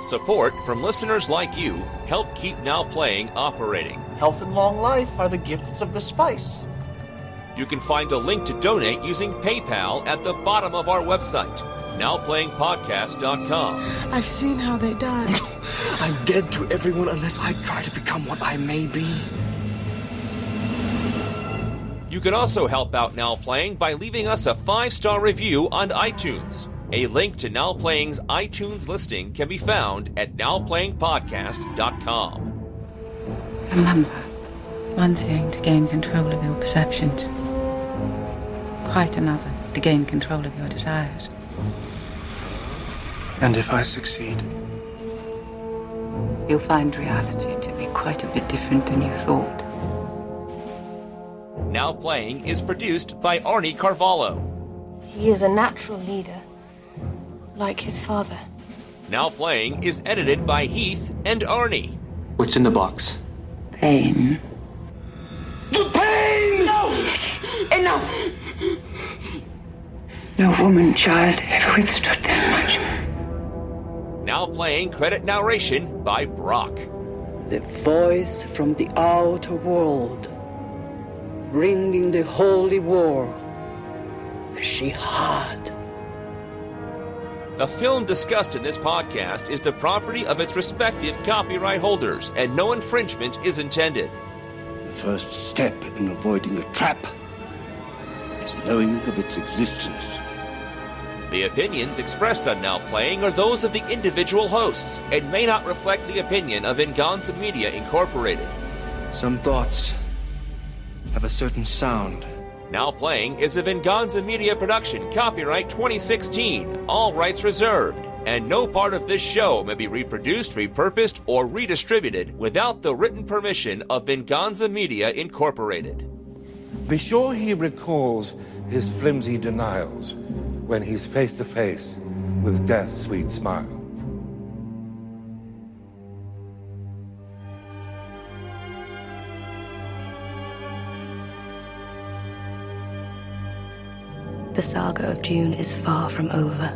S2: Support from listeners like you help keep Now Playing operating.
S18: Health and long life are the gifts of the spice.
S2: You can find a link to donate using PayPal at the bottom of our website, nowplayingpodcast.com.
S7: I've seen how they die.
S11: I'm dead to everyone unless I try to become what I may be.
S2: You can also help out Now Playing by leaving us a 5-star review on iTunes. A link to Now Playing's iTunes listing can be found at nowplayingpodcast.com.
S19: Remember, one thing to gain control of your perceptions, quite another to gain control of your desires.
S17: And if I succeed?
S19: You'll find reality to be quite a bit different than you thought.
S2: Now Playing is produced by Arnie Carvalho.
S20: He is a natural leader, like his father.
S2: Now Playing is edited by Heath and Arnie.
S10: What's in the box?
S6: Pain.
S20: The pain! No! Enough!
S6: No woman, child, ever withstood that much.
S2: Now Playing credit narration by Brock.
S8: The voice from the outer world, bringing the holy war, the Shihad.
S2: The film discussed in this podcast is the property of its respective copyright holders, and no infringement is intended.
S21: The first step in avoiding a trap is knowing of its existence.
S2: The opinions expressed on Now Playing are those of the individual hosts and may not reflect the opinion of Venganza Media Incorporated.
S10: Some thoughts have a certain sound.
S2: Now Playing is a Venganza Media production, copyright 2016, all rights reserved, and no part of this show may be reproduced, repurposed, or redistributed without the written permission of Venganza Media Incorporated.
S22: Be sure he recalls his flimsy denials when he's face to face with death's sweet smile.
S1: The saga of Dune is far from over.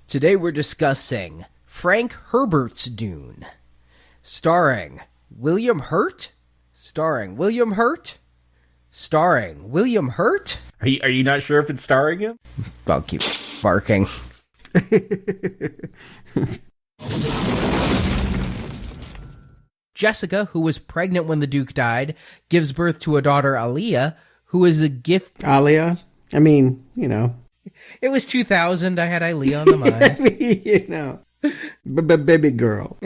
S12: Today we're discussing Frank Herbert's Dune, starring William Hurt? Starring William Hurt? Starring William Hurt?
S14: Are you not sure if it's starring him?
S12: I'll keep barking. Jessica, who was pregnant when the Duke died, gives birth to a daughter, Aliyah, who is a gift...
S13: Aliyah? I mean, you know.
S12: It was 2000. I had Aliyah on the mind.
S13: I mean, you know. Baby girl.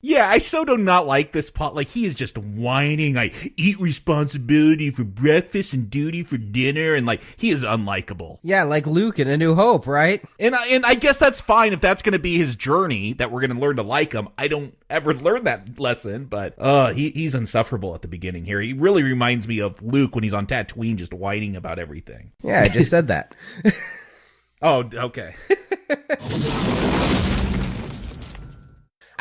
S14: Yeah, I so do not like this plot. Like, he is just whining. I eat responsibility for breakfast and duty for dinner, and like, he is unlikable.
S12: Yeah, like Luke in A New Hope, right?
S14: And I guess that's fine if that's going to be his journey, that we're going to learn to like him. I don't ever learn that lesson, but he's insufferable at the beginning here. He really reminds me of Luke when he's on Tatooine, just whining about everything.
S12: Yeah, I just said that.
S14: Oh, okay.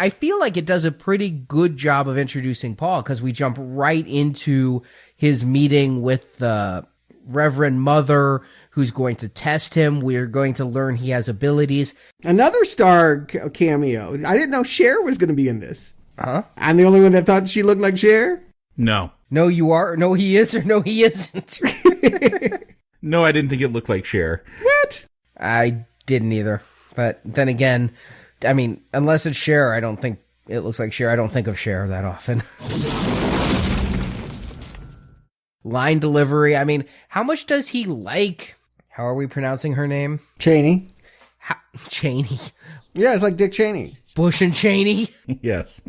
S12: I feel like it does a pretty good job of introducing Paul, because we jump right into his meeting with the Reverend Mother, who's going to test him. We're going to learn he has abilities.
S13: Another star cameo. I didn't know Cher was going to be in this.
S12: Huh?
S13: I'm the only one that thought she looked like Cher?
S14: No.
S12: No, you are, or no, he is, or no, he isn't.
S14: No, I didn't think it looked like Cher.
S12: What? I didn't either. But then again, I mean, unless it's Cher, I don't think it looks like Cher. I don't think of Cher that often. Line delivery. I mean, how much does he like? How are we pronouncing her name?
S13: Cheney.
S12: Cheney.
S13: Yeah, it's like Dick Cheney.
S12: Bush and Cheney.
S14: Yes.